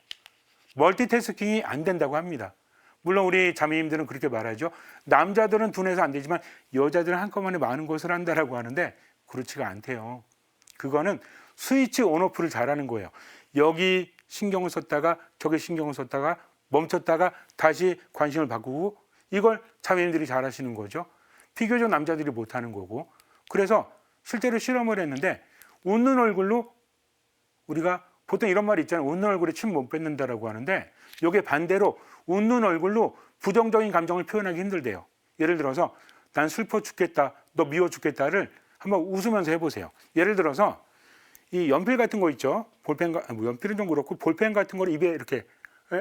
멀티태스킹이 안 된다고 합니다. 물론 우리 자매님들은 그렇게 말하죠. 남자들은 둔해서 안 되지만 여자들은 한꺼번에 많은 것을 한다라고 하는데 그렇지가 않대요. 그거는 스위치 온오프를 잘하는 거예요. 여기 신경을 썼다가 저기 신경을 썼다가 멈췄다가 다시 관심을 바꾸고 이걸 자매님들이 잘하시는 거죠. 비교적 남자들이 못하는 거고. 그래서 실제로 실험을 했는데 웃는 얼굴로 우리가 보통 이런 말이 있잖아요. 웃는 얼굴에 침 못 뱉는다라고 하는데 이게 반대로 웃는 얼굴로 부정적인 감정을 표현하기 힘들대요. 예를 들어서 난 슬퍼 죽겠다, 너 미워 죽겠다를 한번 웃으면서 해보세요. 예를 들어서 이 연필 같은 거 있죠. 볼펜, 연필은 좀 그렇고 볼펜 같은 거를 입에 이렇게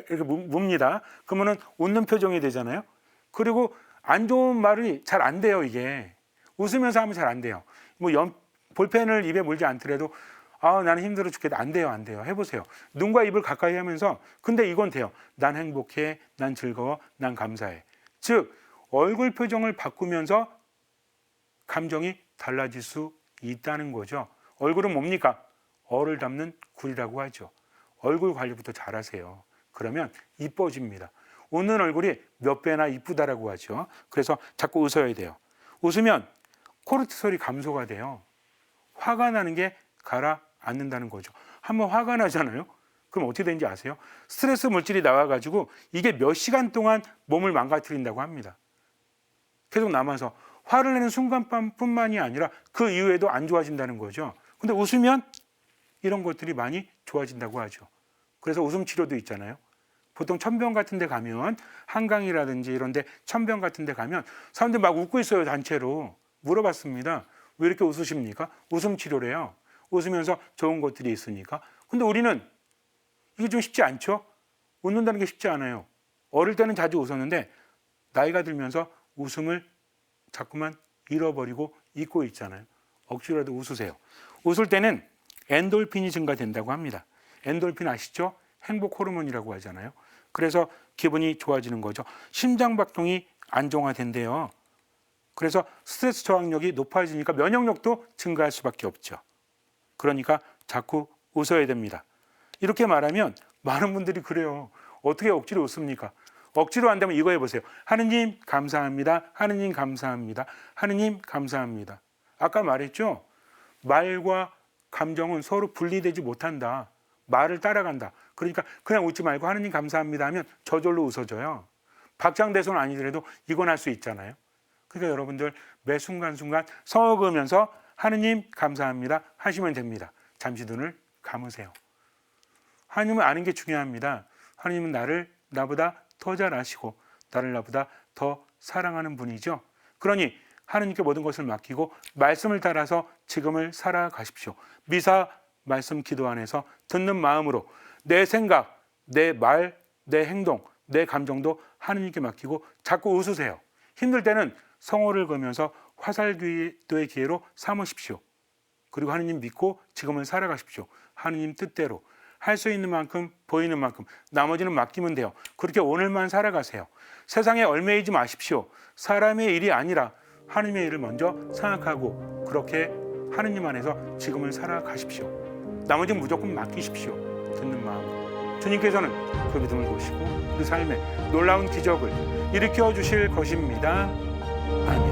뭅니다. 그러면은 웃는 표정이 되잖아요. 그리고 안 좋은 말이 잘 안 돼요. 이게 웃으면서 하면 잘 안 돼요. 볼펜을 입에 물지 않더라도 나는 힘들어 죽겠다. 안 돼요. 안 돼요. 해보세요. 눈과 입을 가까이 하면서 근데 이건 돼요. 난 행복해. 난 즐거워. 난 감사해. 즉 얼굴 표정을 바꾸면서 감정이 달라질 수 있다는 거죠. 얼굴은 뭡니까? 얼을 담는 굴이라고 하죠. 얼굴 관리부터 잘하세요. 그러면 이뻐집니다. 웃는 얼굴이 몇 배나 이쁘다라고 하죠. 그래서 자꾸 웃어야 돼요. 웃으면 코르티솔이 감소가 돼요. 화가 나는 게 가라앉는다는 거죠. 한번 화가 나잖아요. 그럼 어떻게 되는지 아세요? 스트레스 물질이 나와가지고 이게 몇 시간 동안 몸을 망가뜨린다고 합니다. 계속 남아서 화를 내는 순간뿐만이 아니라 그 이후에도 안 좋아진다는 거죠. 근데 웃으면 이런 것들이 많이 좋아진다고 하죠. 그래서 웃음 치료도 있잖아요. 보통 천병 같은 데 가면 한강이라든지 이런 데 천병 같은 데 가면 사람들이 막 웃고 있어요. 단체로. 물어봤습니다. 왜 이렇게 웃으십니까? 웃음 치료래요. 웃으면서 좋은 것들이 있으니까. 근데 우리는 이게 좀 쉽지 않죠? 웃는다는 게 쉽지 않아요. 어릴 때는 자주 웃었는데 나이가 들면서 웃음을 자꾸만 잃어버리고 잊고 있잖아요. 억지로라도 웃으세요. 웃을 때는 엔돌핀이 증가된다고 합니다. 엔돌핀 아시죠? 행복 호르몬이라고 하잖아요. 그래서 기분이 좋아지는 거죠. 심장박동이 안정화된대요. 그래서 스트레스 저항력이 높아지니까 면역력도 증가할 수밖에 없죠. 그러니까 자꾸 웃어야 됩니다. 이렇게 말하면 많은 분들이 그래요. 어떻게 억지로 웃습니까? 억지로 한다면 이거 해보세요. 하느님 감사합니다. 하느님 감사합니다. 하느님 감사합니다. 아까 말했죠? 말과 감정은 서로 분리되지 못한다. 말을 따라간다. 그러니까 그냥 웃지 말고 하느님 감사합니다 하면 저절로 웃어져요. 박장대소는 아니더라도 이건 할 수 있잖아요. 그러니까 여러분들 매 순간순간 성어 그으면서 하느님 감사합니다 하시면 됩니다. 잠시 눈을 감으세요. 하느님을 아는 게 중요합니다. 하느님은 나보다 더 잘 아시고 나를 나보다 더 사랑하는 분이죠. 그러니 하느님께 모든 것을 맡기고 말씀을 따라서 지금을 살아가십시오. 미사 말씀 기도 안에서 듣는 마음으로 내 생각, 내 말, 내 행동, 내 감정도 하느님께 맡기고 자꾸 웃으세요. 힘들 때는 성호를 그으면서 화살기도의 기회로 삼으십시오. 그리고 하느님 믿고 지금을 살아가십시오. 하느님 뜻대로 할 수 있는 만큼 보이는 만큼 나머지는 맡기면 돼요. 그렇게 오늘만 살아가세요. 세상에 얽매이지 마십시오. 사람의 일이 아니라 하느님의 일을 먼저 생각하고 그렇게 하느님 안에서 지금을 살아가십시오. 나머지는 무조건 맡기십시오. 듣는 마음으로. 주님께서는 그 믿음을 보시고 그 삶에 놀라운 기적을 일으켜 주실 것입니다. 아멘.